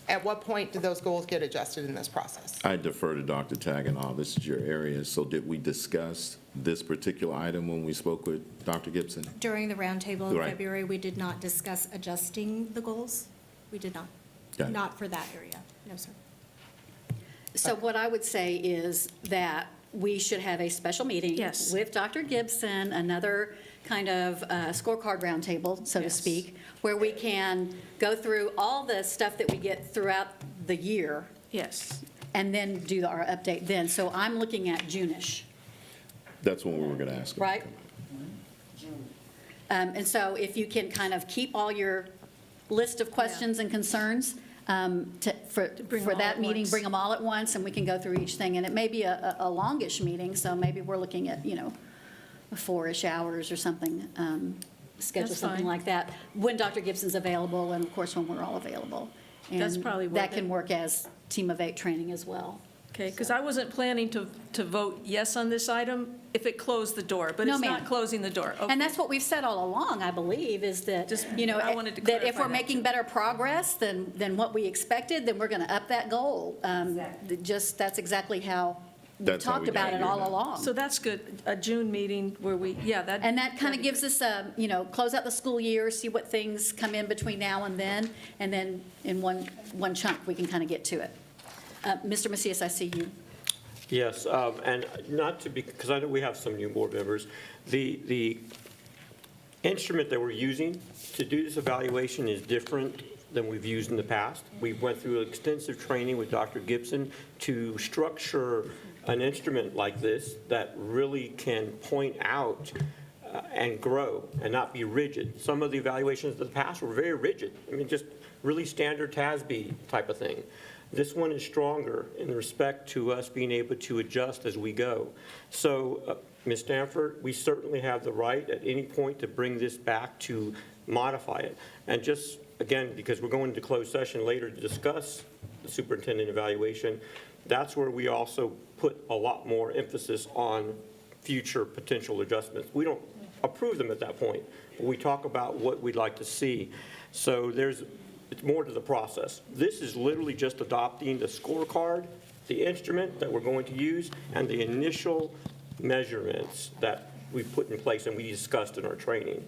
At what point do those goals get adjusted in this process? I defer to Dr. Taganoff. This is your area. So did we discuss this particular item when we spoke with Dr. Gibson? During the roundtable in Right. February, we did not discuss adjusting the goals. We did not. Got it. Not for that area. No, sir. So what I would say is that we should have a special meeting Yes. with Dr. Gibson, another kind of scorecard roundtable, so to Yes. speak, where we can go through all the stuff that we get throughout the year Yes. and then do our update then. So I'm looking at June-ish, That's when we were going to ask him. right? And so if you can kind of keep all your list of questions and concerns for bring them all that at meeting, once. bring them all at once, and we can go through each thing. And it may be a longish meeting, so maybe we're looking at, 4-ish hours or something, schedule That's something fine. like that, when Dr. Gibson's available, and of course, when we're all available. That's And probably that worth can it. work as Team of 8 training as well. Okay, because I wasn't planning to vote yes on this item if it closed the door, but No, it's ma'am. not closing the door. Okay. And that's what we've said all along, I believe, is that, I wanted to that if clarify we're that, making too. better progress than what we expected, then we're going to up that goal. That's exactly how we That's how talked we about gotta it do all that. along. So that's good, a June meeting where we, that. And that kind of gives us close out the school year, see what things come in between now and then in one chunk, we can kind of get to it. Mr. Macias, I see you. Yes, and not to be, because I know we have some new board members, the instrument that we're using to do this evaluation is different than we've used in the past. We went through extensive training with Dr. Gibson to structure an instrument like this that really can point out and grow and not be rigid. Some of the evaluations of the past were very rigid. I mean, just really standard TASB type of thing. This one is stronger in respect to us being able to adjust as we go. So, Ms. Stanford, we certainly have the right at any point to bring this back to modify it. And just, again, because we're going into closed session later to discuss the superintendent evaluation, that's where we also put a lot more emphasis on future potential adjustments. We don't approve them at that point, but we talk about what we'd like to see. So it's more to the process. This is literally just adopting the scorecard, the instrument that we're going to use, and the initial measurements that we put in place and we discussed in our training.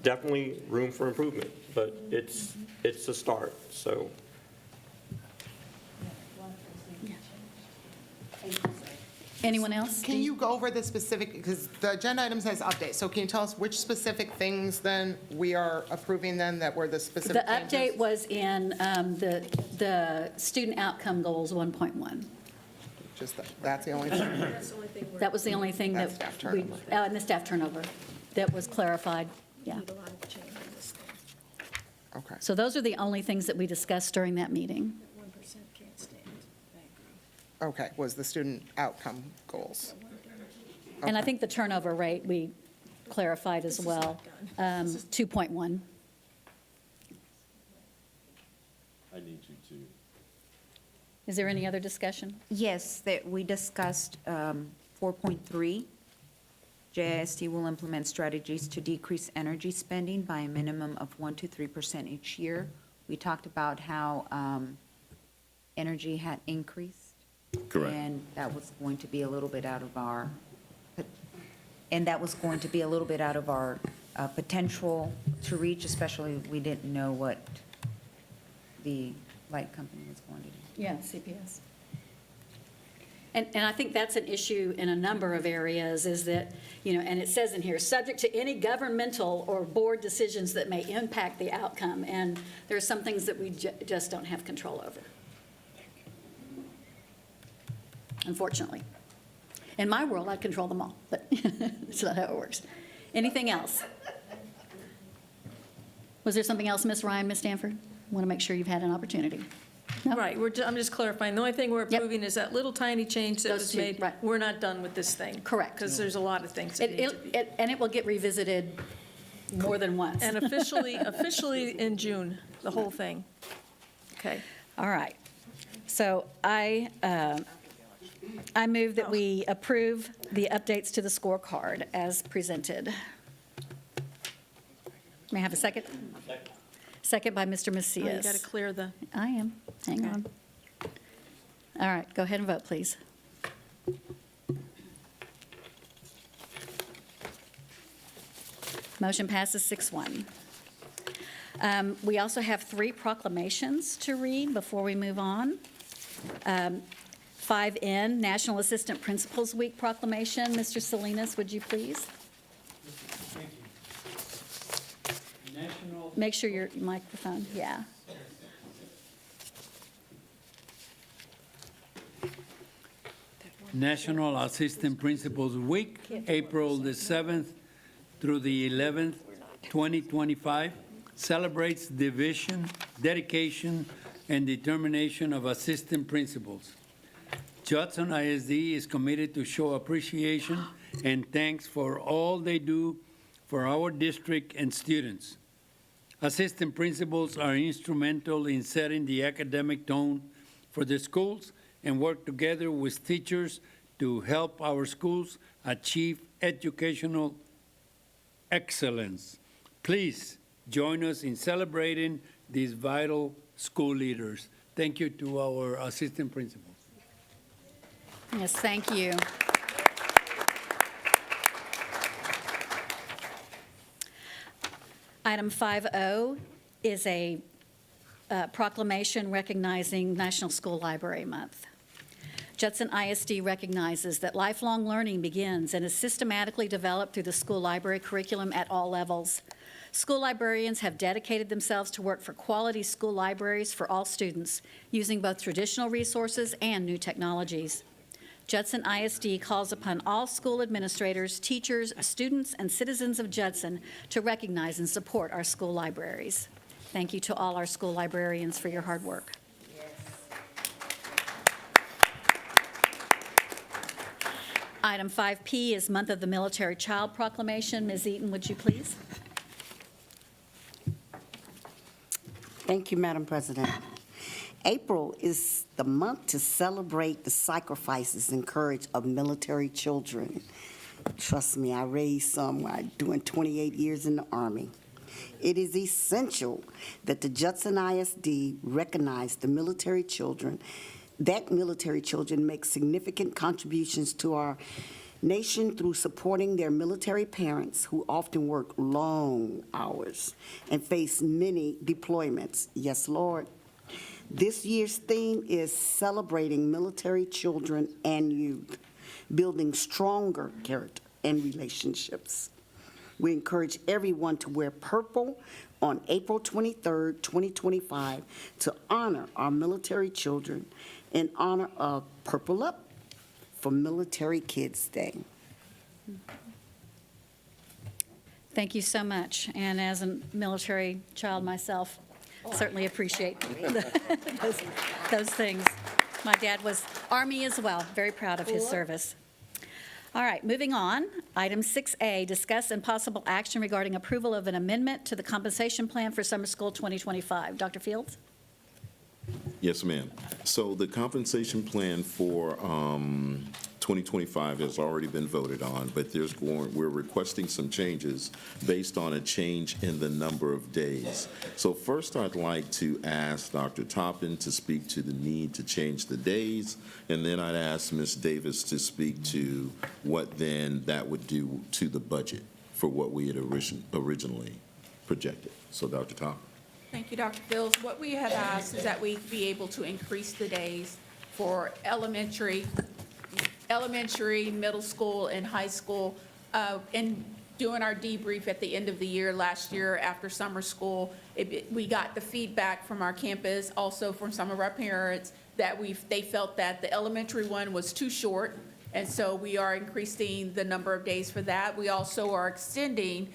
Definitely room for improvement, but it's a start, so. Anyone else? Can you go over the specific, because the agenda item says update, so can you tell us which specific things then we are approving then that were the specific The changes? update was in the student outcome goals 1.1. Just that's the only thing? That was the only thing that That's staff we, turnover. and the staff turnover, that was clarified, yeah. Okay. So those are the only things that we discussed during that meeting. Okay, was the student outcome goals. And I think the turnover rate, we clarified as well, 2.1. I need you to. Is there any other discussion? Yes, that we discussed 4.3. JISD will implement strategies to decrease energy spending by a minimum of 1% to 3% each year. We talked about how energy had increased. Correct. And that was going to be a little bit out of our, potential to reach, especially we didn't know what the light company was going to do. Yeah, CPS. And I think that's an issue in a number of areas, is that, and it says in here, subject to any governmental or board decisions that may impact the outcome. And there are some things that we just don't have control over. Unfortunately. In my world, I'd control them all, but that's not how it works. Anything else? Was there something else, Ms. Ryan, Ms. Stanford? Want to make sure you've had an opportunity. No? Right, I'm just clarifying. The only thing we're Yep. approving is that little tiny change that Those was two, made. right. We're not done with this thing. Correct. Because there's a lot of things that need to be. And it will get revisited more than once. And officially in June, the whole thing. Okay. All right. So I move that we approve the updates to the scorecard as presented. May I have a second? Second by Mr. Oh, Macias. you got to clear the. I am. Hang on. All right, go ahead and vote, please. Motion passes 6-1. We also have 3 proclamations to read before we move on. 5N, National Assistant Principals Week proclamation. Mr. Salinas, would you please? Make sure your microphone, yeah. National Assistant Principals Week, April the 7th through the 11th, 2025, celebrates the vision, dedication, and determination of assistant principals. Judson ISD is committed to show appreciation and thanks for all they do for our district and students. Assistant principals are instrumental in setting the academic tone for the schools and work together with teachers to help our schools achieve educational excellence. Please join us in celebrating these vital school leaders. Thank you to our assistant principals. Yes, thank you. Item 5O is a proclamation recognizing National School Library Month. Judson ISD recognizes that lifelong learning begins and is systematically developed through the school library curriculum at all levels. School librarians have dedicated themselves to work for quality school libraries for all students, using both traditional resources and new technologies. Judson ISD calls upon all school administrators, teachers, students, and citizens of Judson to recognize and support our school libraries. Thank you to all our school librarians for your hard work. Item 5P is Month of the Military Child Proclamation. Ms. Eaton, would you please? Thank you, Madam President. April is the month to celebrate the sacrifices and courage of military children. Trust me, I raised some while doing 28 years in the Army. It is essential that the Judson ISD recognize the military children, that military children make significant contributions to our nation through supporting their military parents who often work long hours and face many deployments. Yes, Lord. This year's theme is celebrating military children and youth, building stronger character and relationships. We encourage everyone to wear purple on April 23rd, 2025, to honor our military children in honor of Purple Up for Military Kids Day. Thank you so much. And as a military child myself, certainly appreciate those things. My dad was Army as well. Very proud of his service. All right, moving on. Item 6A, discuss and possible action regarding approval of an amendment to the compensation plan for summer school 2025. Dr. Fields? Yes, ma'am. So the compensation plan for 2025 has already been voted on, but we're requesting some changes based on a change in the number of days. So first, I'd like to ask Dr. Toppin to speak to the need to change the days, and then I'd ask Ms. Davis to speak to what then that would do to the budget for what we had originally projected. So Dr. Toppin. Thank you, Dr. Fields. What we have asked is that we be able to increase the days for elementary, middle school, and high school. And doing our debrief at the end of the year last year after summer school, we got the feedback from our campus, also from some of our parents, that they felt that the elementary one was too short, and so we are increasing the number of days for that. We also are extending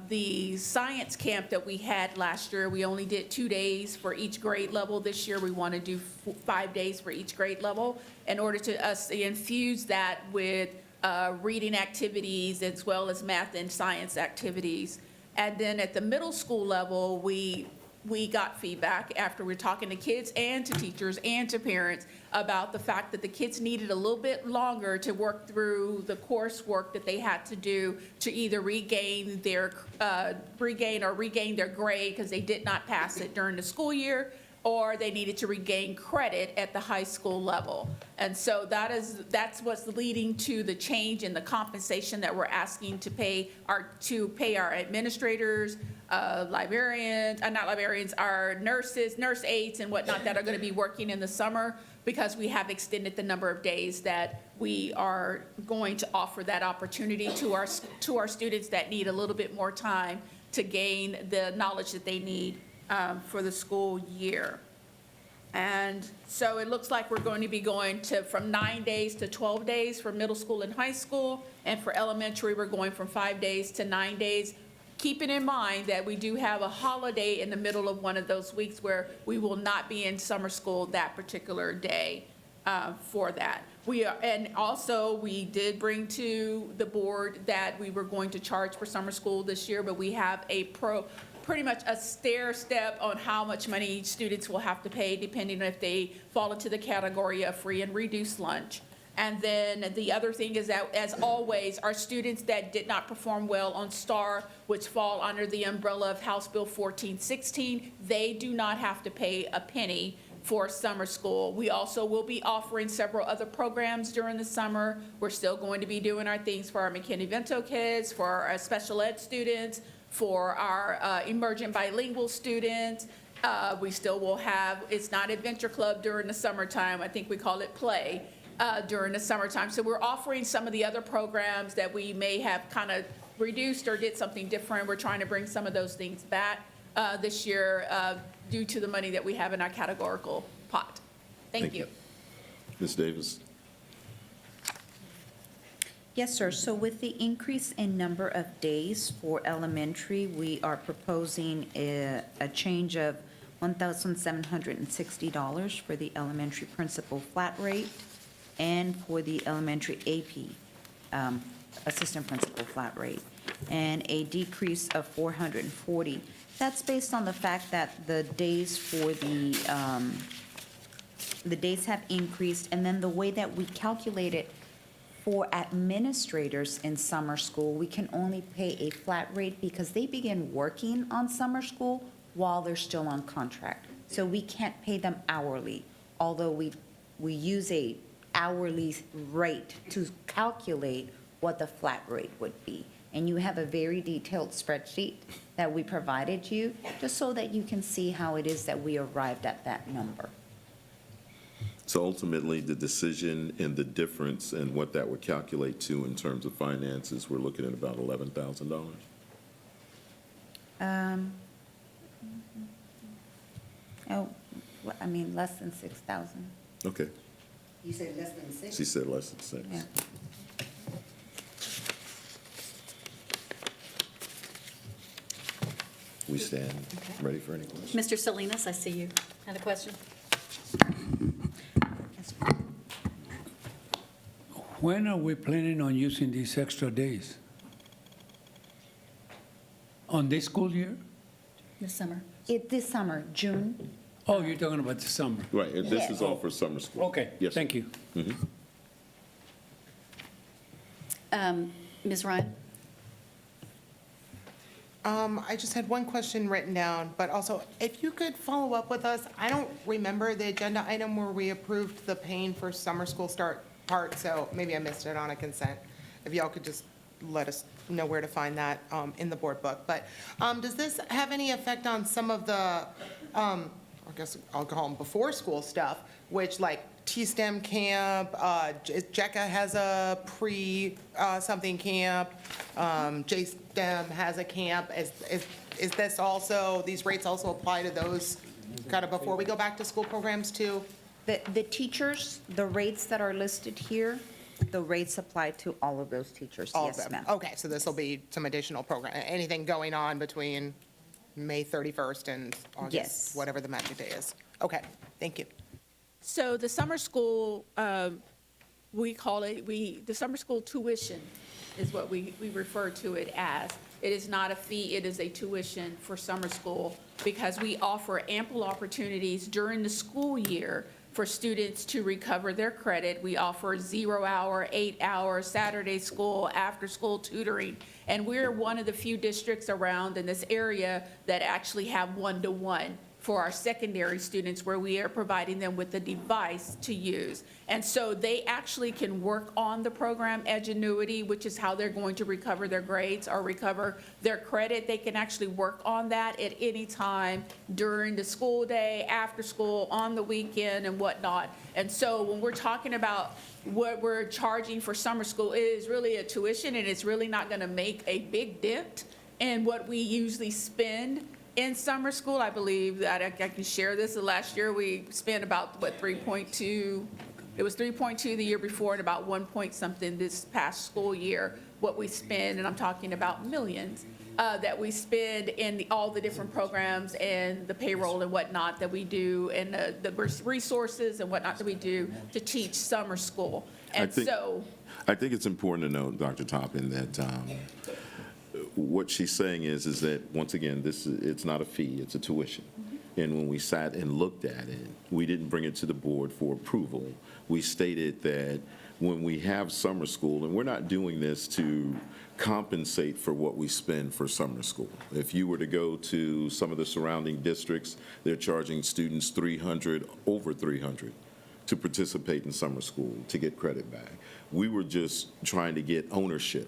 the science camp that we had last year. We only did 2 days for each grade level. This year, we want to do 5 days for each grade level in order to us infuse that with reading activities as well as math and science activities. And then at the middle school level, we got feedback after we're talking to kids and to teachers and to parents about the fact that the kids needed a little bit longer to work through the coursework that they had to do to either regain their grade because they did not pass it during the school year, or they needed to regain credit at the high school level. And so that's what's leading to the change in the compensation that we're asking to pay our administrators, our nurses, nurse aides and whatnot that are going to be working in the summer, because we have extended the number of days that we are going to offer that opportunity to our students that need a little bit more time to gain the knowledge that they need for the school year. And so it looks like we're going to be going from 9 days to 12 days for middle school and high school. And for elementary, we're going from 5 days to 9 days. Keeping in mind that we do have a holiday in the middle of one of those weeks where we will not be in summer school that particular day for that. And also, we did bring to the board that we were going to charge for summer school this year, but we have pretty much a stair step on how much money students will have to pay depending on if they fall into the category of free and reduced lunch. And then the other thing is that, as always, our students that did not perform well on STAR, which fall under the umbrella of House Bill 1416, they do not have to pay a penny for summer school. We also will be offering several other programs during the summer. We're still going to be doing our things for our McKinney-Vento kids, for our special ed students, for our emergent bilingual students. We still will have, it's not Adventure Club during the summertime, I think we call it Play during the summertime. So we're offering some of the other programs that we may have kind of reduced or did something different. We're trying to bring some of those things back this year due to the money that we have in our categorical pot. Thank you. Ms. Davis? Yes, sir. So with the increase in number of days for elementary, we are proposing a change of $1,760 for the elementary principal flat rate and for the elementary AP assistant principal flat rate, and a decrease of $440. That's based on the fact that the days for the days have increased, and then the way that we calculate it for administrators in summer school, we can only pay a flat rate because they begin working on summer school while they're still on contract. So we can't pay them hourly, although we use a hourly rate to calculate what the flat rate would be. And you have a very detailed spreadsheet that we provided you, just so that you can see how it is that we arrived at that number. So ultimately, the decision and the difference in what that would calculate to in terms of finances, we're looking at about $11,000? I mean, less than 6,000. Okay. You said less than 6? She said less than 6. Yeah. We stand ready for any questions. Mr. Salinas, I see you had a question. When are we planning on using these extra days? On this school year? This summer. This summer, June. Oh, you're talking about the summer? Right, and this is all for summer school. Okay, Yes. thank you. Ms. Ryan? I just had one question written down, but also, if you could follow up with us, I don't remember the agenda item where we approved the paying for summer school start part, so maybe I missed it on a consent. If y'all could just let us know where to find that in the board book. But does this have any effect on some of the, I guess I'll call them before school stuff, which like T-STEM camp, JECA has a pre-something camp, J-STEM has a camp. Is this also, these rates also apply to those kind of before we go back to school programs too? The teachers, the rates that are listed here, the rates apply to all of those teachers. All of Yes, them? ma'am. Okay, so this will be some additional program, anything going on between May 31st and August? Yes. Whatever the magic day is. Okay, thank you. So the summer school, we call it, the summer school tuition is what we refer to it as. It is not a fee, it is a tuition for summer school because we offer ample opportunities during the school year for students to recover their credit. We offer 0-hour, 8-hour, Saturday school, after-school tutoring, and we're one of the few districts around in this area that actually have one-to-one for our secondary students, where we are providing them with a device to use. And so they actually can work on the program Edgenuity, which is how they're going to recover their grades or recover their credit. They can actually work on that at any time during the school day, after school, on the weekend, and whatnot. And so when we're talking about what we're charging for summer school, it is really a tuition, and it's really not going to make a big dent in what we usually spend In summer school, I believe that I can share this. Last year, we spent about, 3.2, it was 3.2 the year before and about 1 point something this past school year, what we spend, and I'm talking about millions, that we spend in all the different programs and the payroll and whatnot that we do, and the resources and whatnot that we do to teach summer school. And I think it's important to note, Dr. Toppin, that what she's saying is that, once again, it's not a fee, it's a tuition. And when we sat and looked at it, we didn't bring it to the board for approval. We stated that when we have summer school, and we're not doing this to compensate for what we spend for summer school. If you were to go to some of the surrounding districts, they're charging students over $300 to participate in summer school to get credit back. We were just trying to get ownership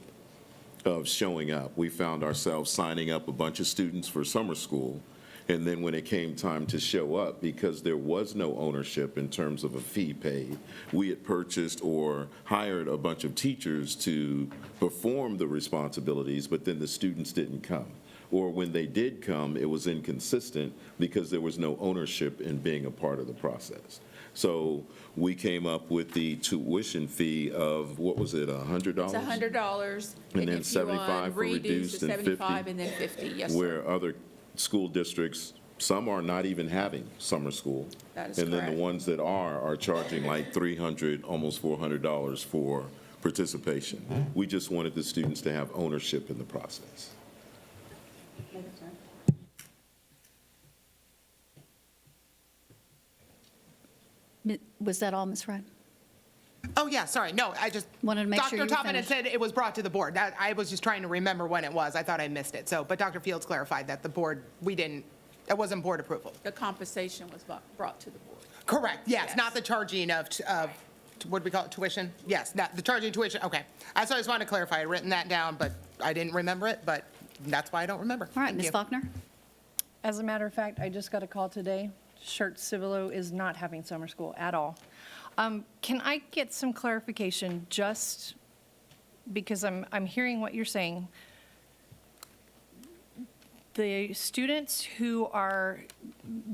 of showing up. We found ourselves signing up a bunch of students for summer school, and then when it came time to show up, because there was no ownership in terms of a fee paid, we had purchased or hired a bunch of teachers to perform the responsibilities, but then the students didn't come. Or when they did come, it was inconsistent because there was no ownership in being a part of the process. So we came up with the tuition fee of, what was it, $100? It's $100. And then 75 for reduced and 50. 75 and then 50, yes, sir. Where other school districts, some are not even having summer school. That is And then correct. the ones that are charging like $300, almost $400 for participation. We just wanted the students to have ownership in the process. Was that all, Ms. Ryan? Oh, yeah, sorry, no, I just, Wanted to make sure you Dr. Toppin had finished. said it was brought to the board. I was just trying to remember when it was. I thought I missed it. So, but Dr. Fields clarified that the board, it wasn't board approval. The compensation was brought to the board. Correct, yes, not the charging of, what do we call it, tuition? Yes, not the charging tuition, okay. I just wanted to clarify. I'd written that down, but I didn't remember it, but that's why I don't remember. All right, Thank Ms. you. Faulkner? As a matter of fact, I just got a call today. Shirt Civilo is not having summer school at all. Can I get some clarification, just because I'm hearing what you're saying? The students who are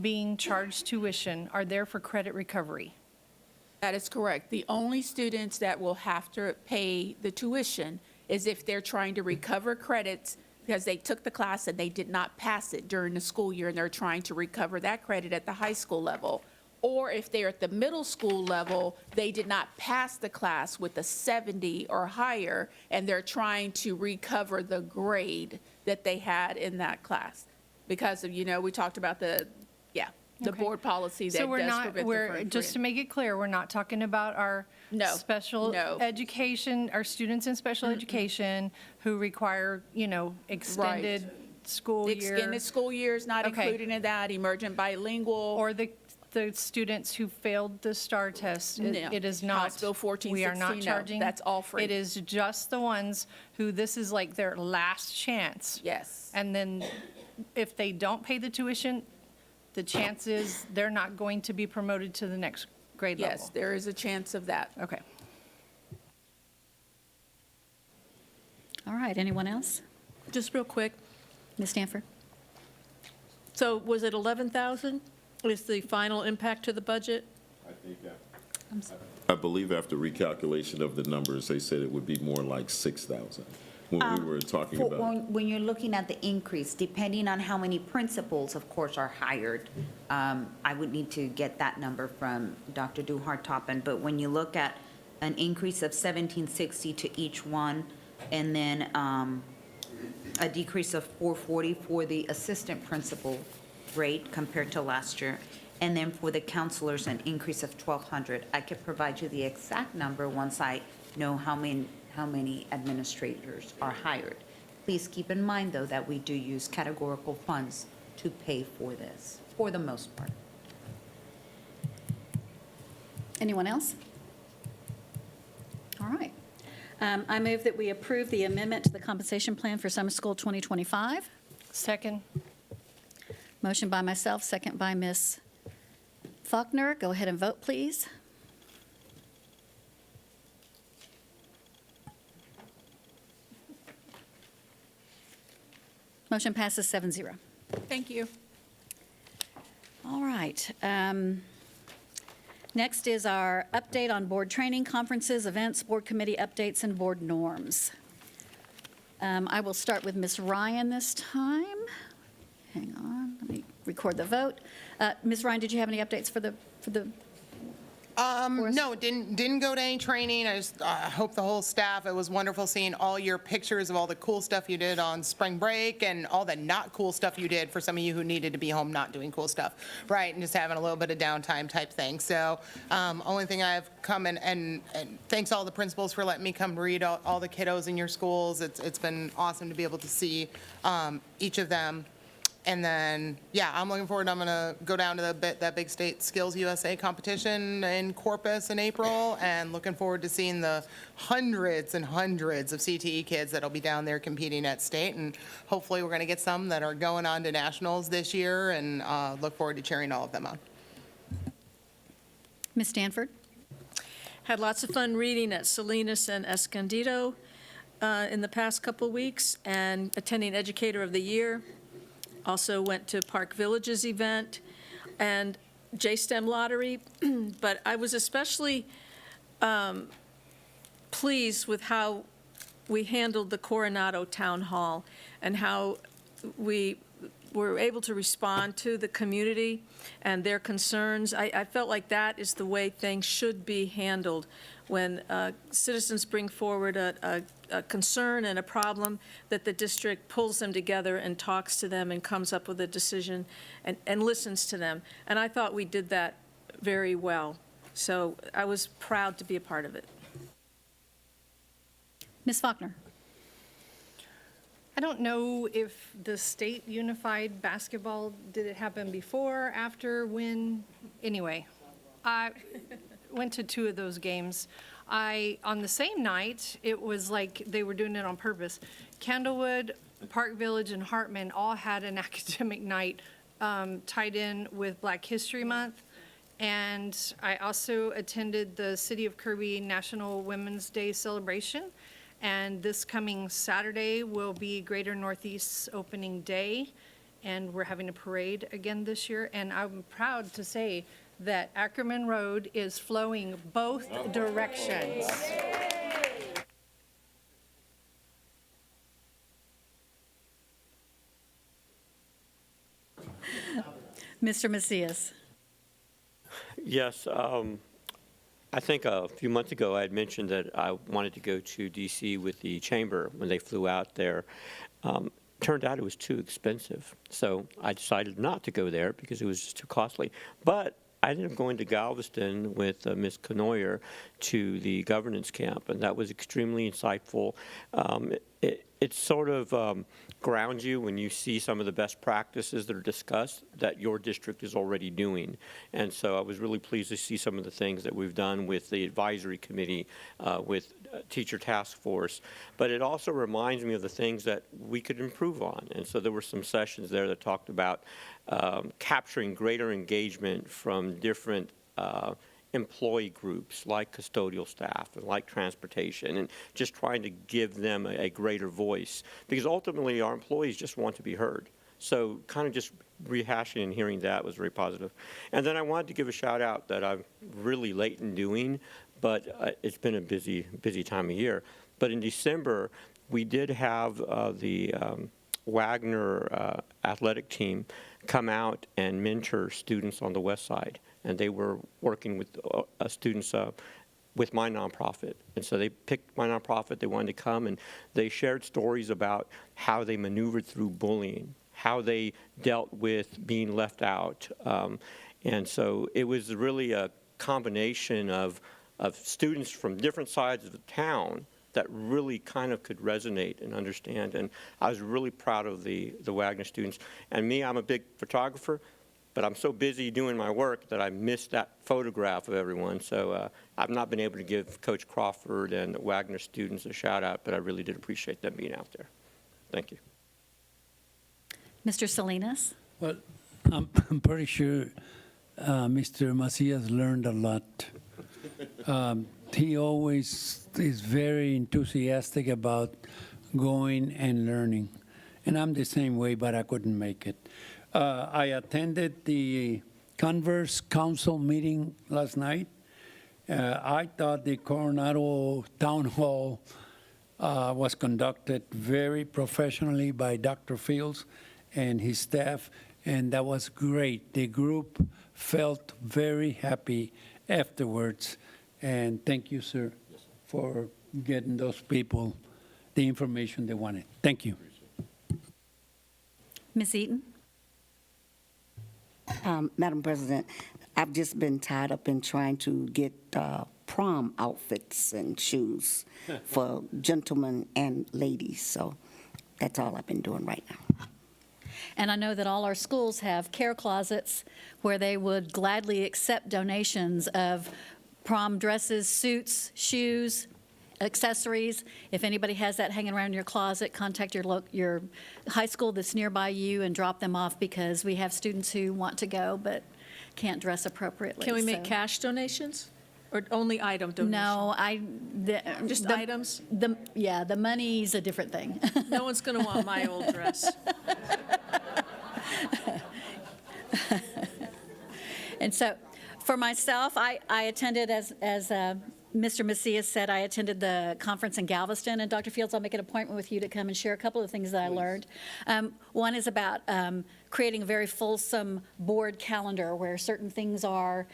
being charged tuition are there for credit recovery? That is correct. The only students that will have to pay the tuition is if they're trying to recover credits because they took the class and they did not pass it during the school year, and they're trying to recover that credit at the high school level. Or if they're at the middle school level, they did not pass the class with a 70 or higher, and they're trying to recover the grade that they had in that class. Because of, we talked about the Okay. board policy that So we're does not, prevent the we're, first just to make it clear, we're not talking about our No, special no. education, our students in special education who require, extended school The year. extended school year is not Okay. included in that, emergent bilingual. Or the students who failed the STAR test. No. It is not. House Bill 1416, We are not no. charging. That's all free. It is just the ones who this is like their last chance. Yes. And then if they don't pay the tuition, the chance is they're not going to be promoted to the next grade level. Yes, there is a chance of that. Okay. All right, anyone else? Just real quick, Ms. Stanford? so was it 11,000 is the final impact to the budget? I believe after recalculation of the numbers, they said it would be more like 6,000 when we were talking about. When you're looking at the increase, depending on how many principals, of course, are hired, I would need to get that number from Dr. Duhart-Toppin. But when you look at an increase of $1,760 to each one, and then a decrease of $440 for the assistant principal rate compared to last year, and then for the counselors, an increase of $1,200. I could provide you the exact number once I know how many administrators are hired. Please keep in mind, though, that we do use categorical funds to pay for this, for the most part. Anyone else? All right. I move that we approve the amendment to the compensation plan for summer school 2025. Second. Motion by myself, second by Ms. Faulkner. Go ahead and vote, please. Motion passes 7-0. Thank you. All right. Next is our update on board training, conferences, events, board committee updates, and board norms. I will start with Ms. Ryan this time. Hang on, let me record the vote. Ms. Ryan, did you have any updates for the No, didn't go to any training. I just hope the whole staff, it was wonderful seeing all your pictures of all the cool stuff you did on spring break and all the not cool stuff you did for some of you who needed to be home not doing cool stuff, right? And just having a little bit of downtime type thing. So only thing I've come and thanks all the principals for letting me come read all the kiddos in your schools. It's been awesome to be able to see each of them. And then, yeah, I'm looking forward. I'm going to go down to that big state Skills USA competition in Corpus in April, and looking forward to seeing the hundreds and hundreds of CTE kids that'll be down there competing at state. And hopefully we're going to get some that are going on to nationals this year, and look forward to cheering all of them on. Ms. Stanford? Had lots of fun reading at Salinas and Escondido in the past couple weeks, and attending Educator of the Year. Also went to Park Village's event and JSTEM Lottery, but I was especially pleased with how we handled the Coronado Town Hall and how we were able to respond to the community and their concerns. I felt like that is the way things should be handled. When citizens bring forward a concern and a problem, that the district pulls them together and talks to them and comes up with a decision and listens to them. And I thought we did that very well. So I was proud to be a part of it. Ms. Faulkner? I don't know if the state unified basketball, did it happen before, after, when? Anyway, I went to 2 of those games. On the same night, it was like they were doing it on purpose. Candlewood, Park Village, and Hartman all had an academic night tied in with Black History Month. And I also attended the City of Kirby National Women's Day celebration. And this coming Saturday will be Greater Northeast's opening day. And we're having a parade again this year. And I'm proud to say that Ackerman Road is flowing both directions. Mr. Macias? Yes, I think a few months ago I had mentioned that I wanted to go to D.C. with the chamber when they flew out there. Turned out it was too expensive, so I decided not to go there because it was just too costly. But I ended up going to Galveston with Ms. Conoyer to the governance camp, and that was extremely insightful. It sort of grounds you when you see some of the best practices that are discussed that your district is already doing. And so I was really pleased to see some of the things that we've done with the advisory committee, with teacher task force. But it also reminds me of the things that we could improve on. And so there were some sessions there that talked about capturing greater engagement from different employee groups like custodial staff and like transportation, and just trying to give them a greater voice, because ultimately our employees just want to be heard. So kind of just rehashing and hearing that was very positive. And then I wanted to give a shout out that I'm really late in doing, but it's been a busy time of year. But in December, we did have the Wagner athletic team come out and mentor students on the West Side. And they were working with students with my nonprofit. And so they picked my nonprofit, they wanted to come, and they shared stories about how they maneuvered through bullying, how they dealt with being left out. And so it was really a combination of students from different sides of the town that really kind of could resonate and understand. And I was really proud of the Wagner students. And me, I'm a big photographer, but I'm so busy doing my work that I missed that photograph of everyone. So I've not been able to give Coach Crawford and the Wagner students a shout out, but I really did appreciate them being out there. Thank you. Mr. Salinas? Well, I'm pretty sure Mr. Macias learned a lot. He always is very enthusiastic about going and learning. And I'm the same way, but I couldn't make it. I attended the Converse Council meeting last night. I thought the Coronado Town Hall was conducted very professionally by Dr. Fields and his staff, and that was great. The group felt very happy afterwards, and thank you, sir, for getting those people the information they wanted. Thank you. Ms. Eaton? Madam President, I've just been tied up in trying to get prom outfits and shoes for gentlemen and ladies, so that's all I've been doing right now. And I know that all our schools have care closets where they would gladly accept donations of prom dresses, suits, shoes, accessories. If anybody has that hanging around in your closet, contact your high school that's nearby you and drop them off, because we have students who want to go but can't dress appropriately. Can we make so. cash donations or only item donations? No, Just items? Yeah, the money's a different thing. No one's going to want my old dress. And so, for myself, I attended, as Mr. Macias said, I attended the conference in Galveston, and Dr. Fields, I'll make an appointment with you to come and share a couple of things that I learned. One is about creating a very fulsome board calendar where certain things are,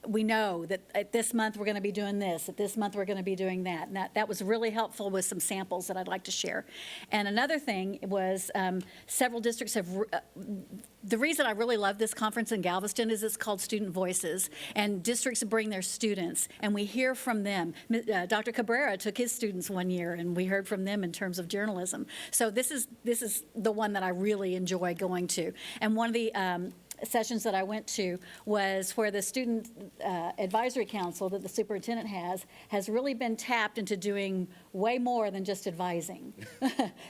we know that at this month we're going to be doing this, at this month we're going to be doing that. And that was really helpful with some samples that I'd like to share. And another thing was several districts have, the reason I really love this conference in Galveston is it's called Student Voices, and districts bring their students, and we hear from them. Dr. Cabrera took his students one year, and we heard from them in terms of journalism. So this is the one that I really enjoy going to. And one of the sessions that I went to was where the Student Advisory Council that the superintendent has really been tapped into doing way more than just advising.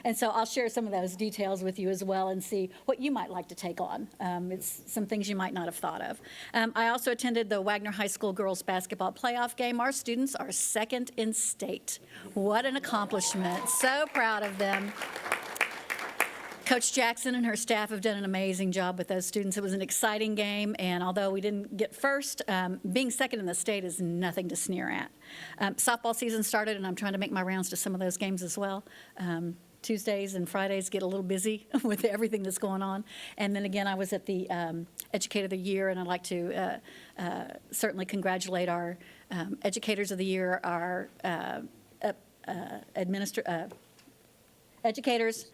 And so I'll share some of those details with you as well and see what you might like to take on. It's some things you might not have thought of. I also attended the Wagner High School girls basketball playoff game. Our students are second in state. What an accomplishment. So proud of them. Coach Jackson and her staff have done an amazing job with those students. It was an exciting game, and although we didn't get first, being second in the state is nothing to sneer at. Softball season started, and I'm trying to make my rounds to some of those games as well. Tuesdays and Fridays get a little busy with everything that's going on. And then again, I was at the Educator of the Year, and I'd like to certainly congratulate our Educators of the Year, our educators.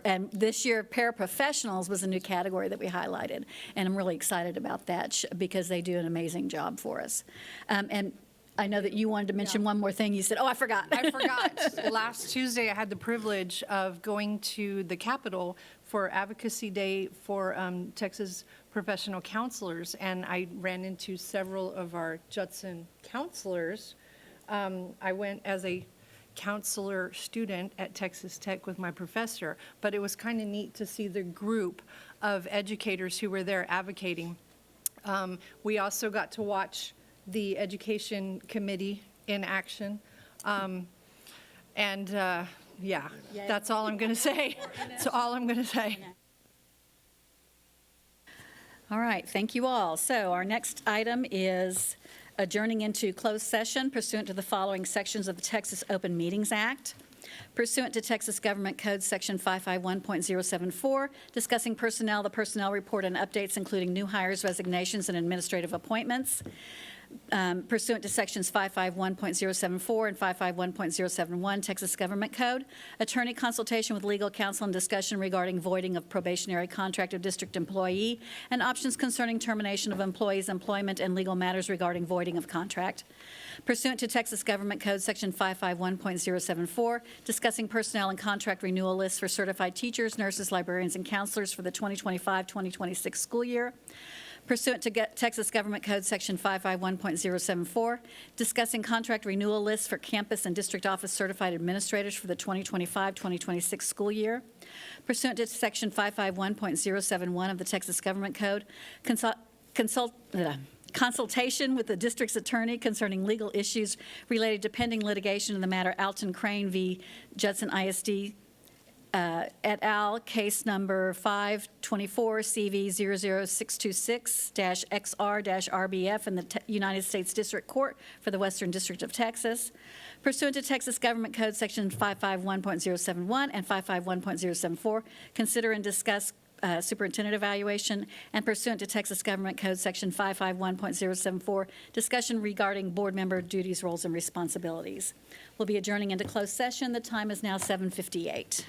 And this year, paraprofessionals was a new category that we highlighted, and I'm really excited about that because they do an amazing job for us. And I know that you wanted to mention one more thing. You said, oh, I forgot. I forgot. Last Tuesday, I had the privilege of going to the Capitol for Advocacy Day for Texas professional counselors, and I ran into several of our Judson counselors. I went as a counselor student at Texas Tech with my professor, but it was kind of neat to see the group of educators who were there advocating. We also got to watch the Education Committee in action. Yeah, that's all I'm going to say. That's all I'm going to say. All right, thank you all. So our next item is adjourning into closed session pursuant to the following sections of the Texas Open Meetings Act. Pursuant to Texas Government Code Section 551.074, discussing personnel, the personnel report and updates including new hires, resignations, and administrative appointments. Pursuant to Sections 551.074 and 551.071 Texas Government Code, attorney consultation with legal counsel and discussion regarding voiding of probationary contract of district employee and options concerning termination of employee's employment and legal matters regarding voiding of contract. Pursuant to Texas Government Code Section 551.074, discussing personnel and contract renewal lists for certified teachers, nurses, librarians, and counselors for the 2025-2026 school year. Pursuant to Texas Government Code Section 551.074, discussing contract renewal lists for campus and district office certified administrators for the 2025-2026 school year. Pursuant to Section 551.071 of the Texas Government Code, consultation with the district's attorney concerning legal issues related to pending litigation in the matter Alton Crane v. Judson ISD et al., case number 524-CV00626-XR-RBF in the United States District Court for the Western District of Texas. Pursuant to Texas Government Code Section 551.071 and 551.074, consider and discuss superintendent evaluation, and pursuant to Texas Government Code Section 551.074, discussion regarding board member duties, roles, and responsibilities. We'll be adjourning into closed session. The time is now 7:58.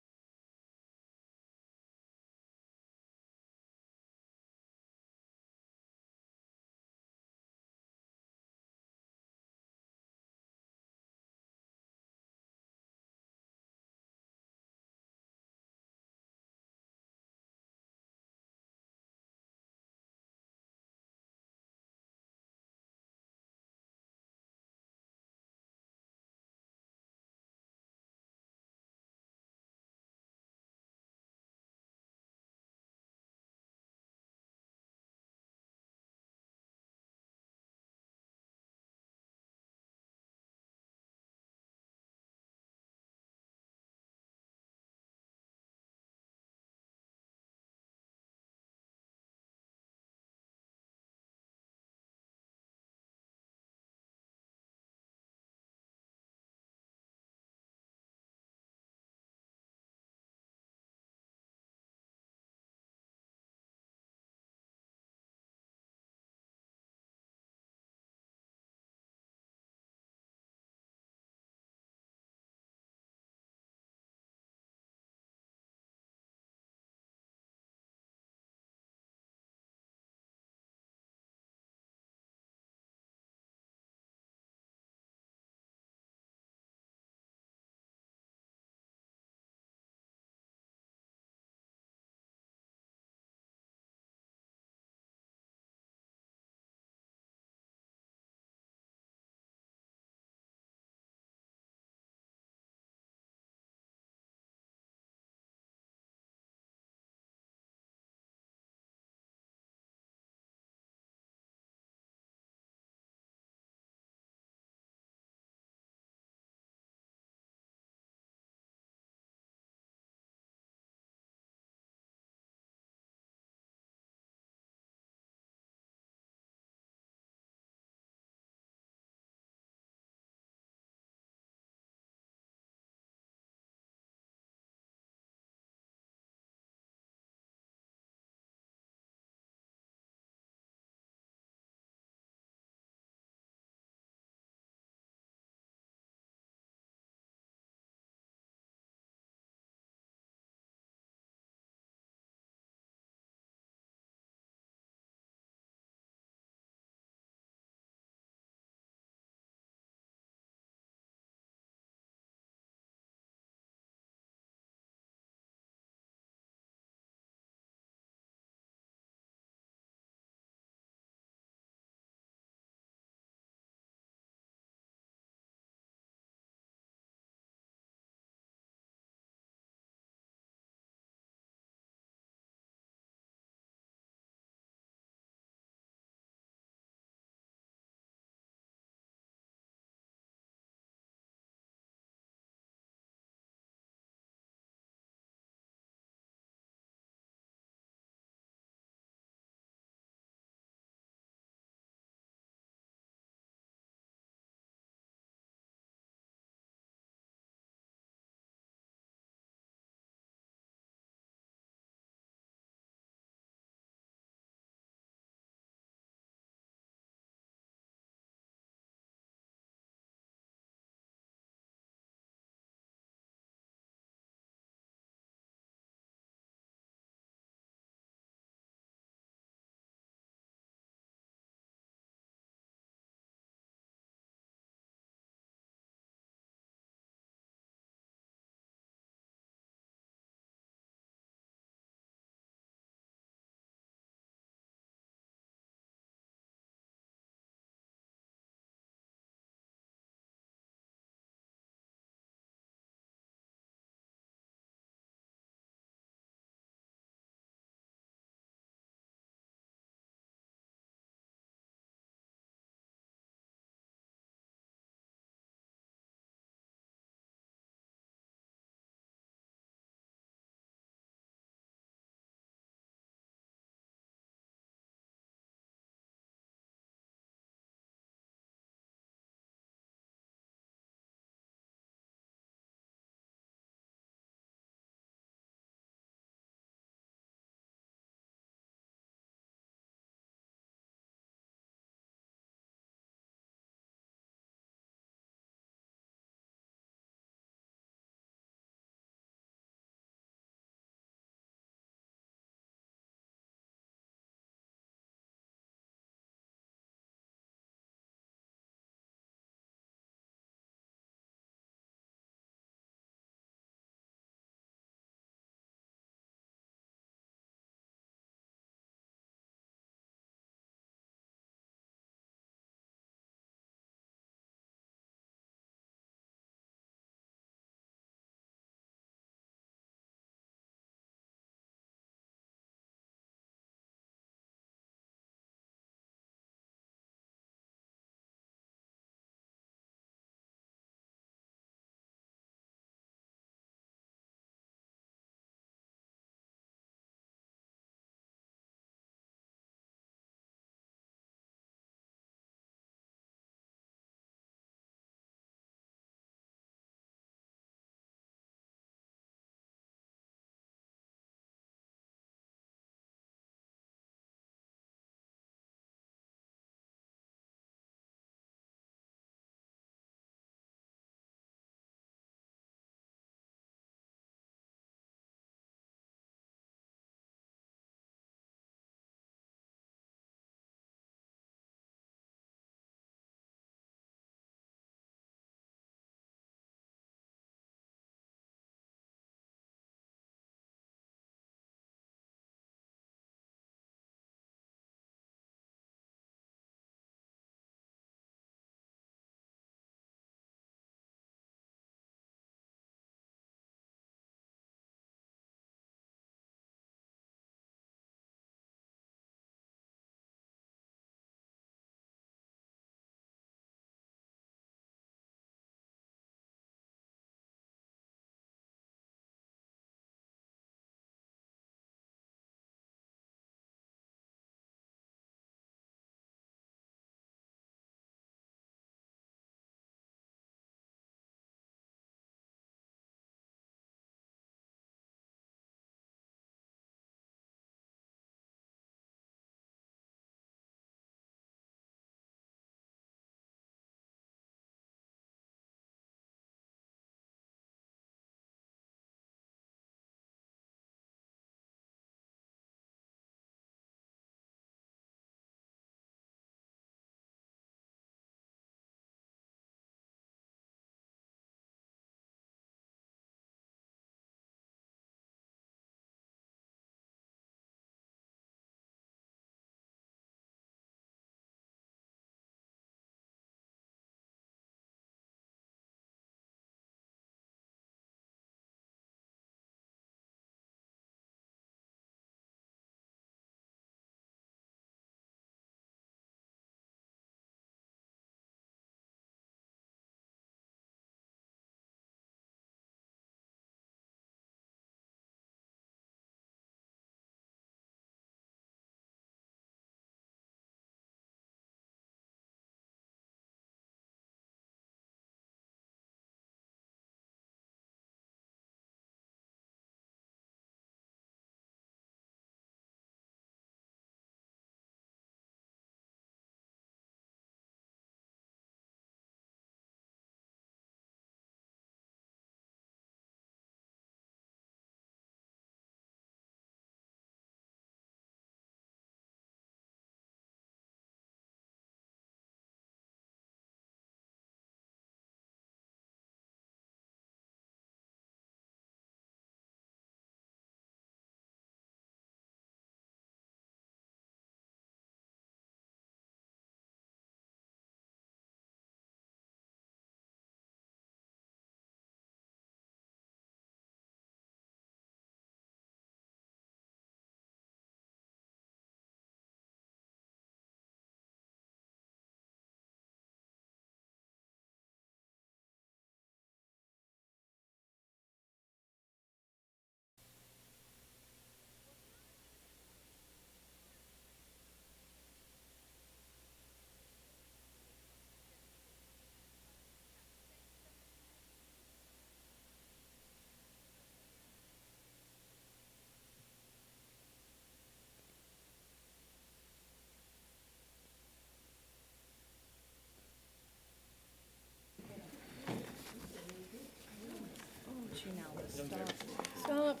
Stop.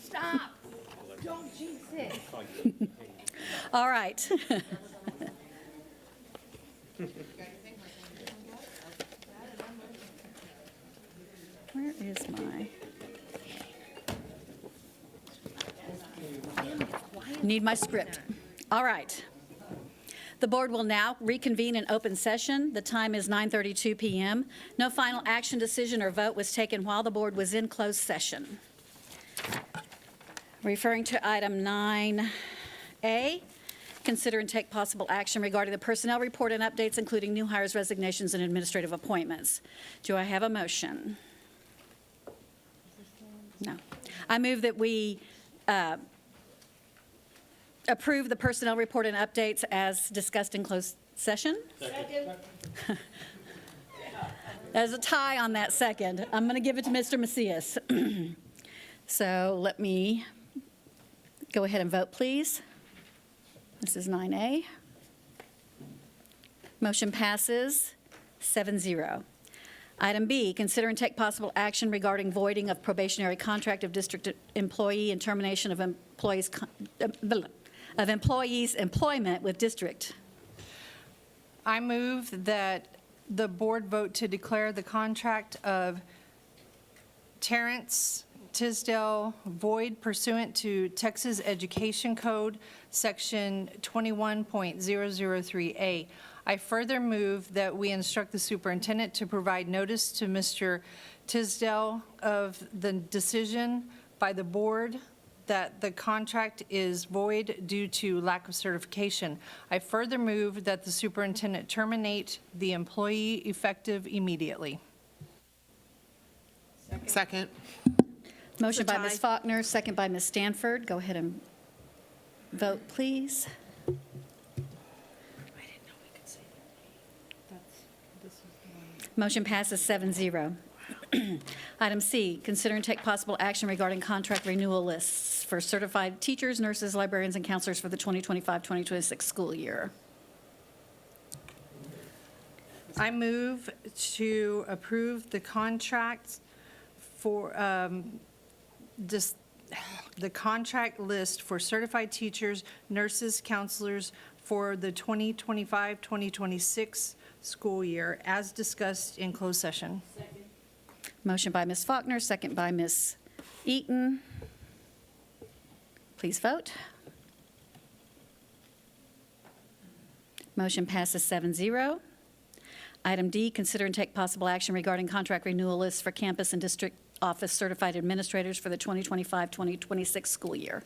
Stop. Don't jinx it. All right. Where is my? Need my script. All right. The board will now reconvene in open session. The time is 9:32 p.m. No final action, decision, or vote was taken while the board was in closed session. Referring to item 9A, consider and take possible action regarding the personnel report and updates, including new hires, resignations, and administrative appointments. Do I have a motion? No. I move that we approve the personnel report and updates as discussed in closed session. There's a tie on that second. I'm going to give it to Mr. Macias. So let me go ahead and vote, please. This is 9A. Motion passes 7-0. Item B, consider and take possible action regarding voiding of probationary contract of district employee and termination of employees' employment with district. I move that the board vote to declare the contract of Terrence Tisdale void pursuant to Texas Education Code, Section 21.003A. I further move that we instruct the superintendent to provide notice to Mr. Tisdale of the decision by the board that the contract is void due to lack of certification. I further move that the superintendent terminate the employee effective immediately. Second. Motion by Ms. Faulkner, second by Ms. Stanford. Go ahead and vote, please. Motion passes 7-0. Item C, consider and take possible action regarding contract renewal lists for certified teachers, nurses, librarians, and counselors for the 2025-2026 school year. I move to approve the contracts for, the contract list for certified teachers, nurses, counselors for the 2025-2026 school year, as discussed in closed session. Motion by Ms. Faulkner, second by Ms. Eaton. Please vote. Motion passes 7-0. Item D, consider and take possible action regarding contract renewal lists for campus and district office certified administrators for the 2025-2026 school year.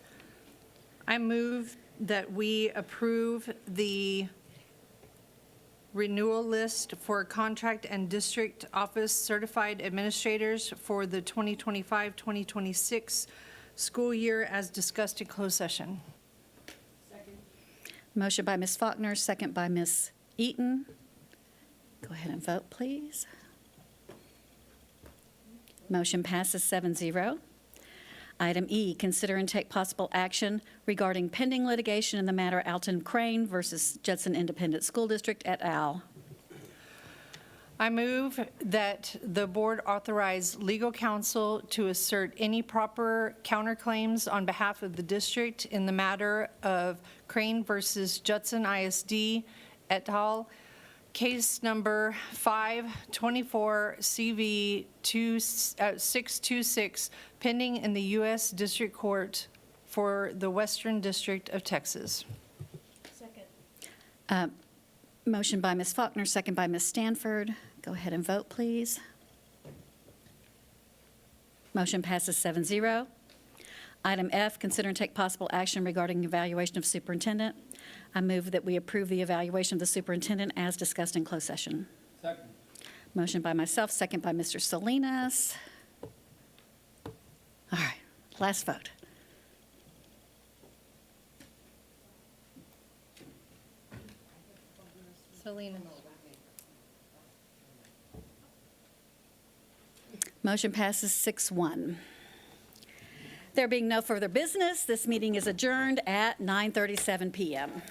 I move that we approve the renewal list for contract and district office certified administrators for the 2025-2026 school year as discussed in closed session. Motion by Ms. Faulkner, second by Ms. Eaton. Go ahead and vote, please. Motion passes 7-0. Item E, consider and take possible action regarding pending litigation in the matter Alton Crane versus Judson Independent School District et al. I move that the board authorize legal counsel to assert any proper counterclaims on behalf of the district in the matter of Crane versus Judson ISD et al., case number 524CV626, pending in the U.S. District Court for the Western District of Texas. Motion by Ms. Faulkner, second by Ms. Stanford. Go ahead and vote, please. Motion passes 7-0. Item F, consider and take possible action regarding evaluation of superintendent. I move that we approve the evaluation of the superintendent as discussed in closed session. Second. Motion by myself, second by Mr. Salinas. All right, last vote. Salinas. Motion passes 6-1. There being no further business, this meeting is adjourned at 9:37 p.m.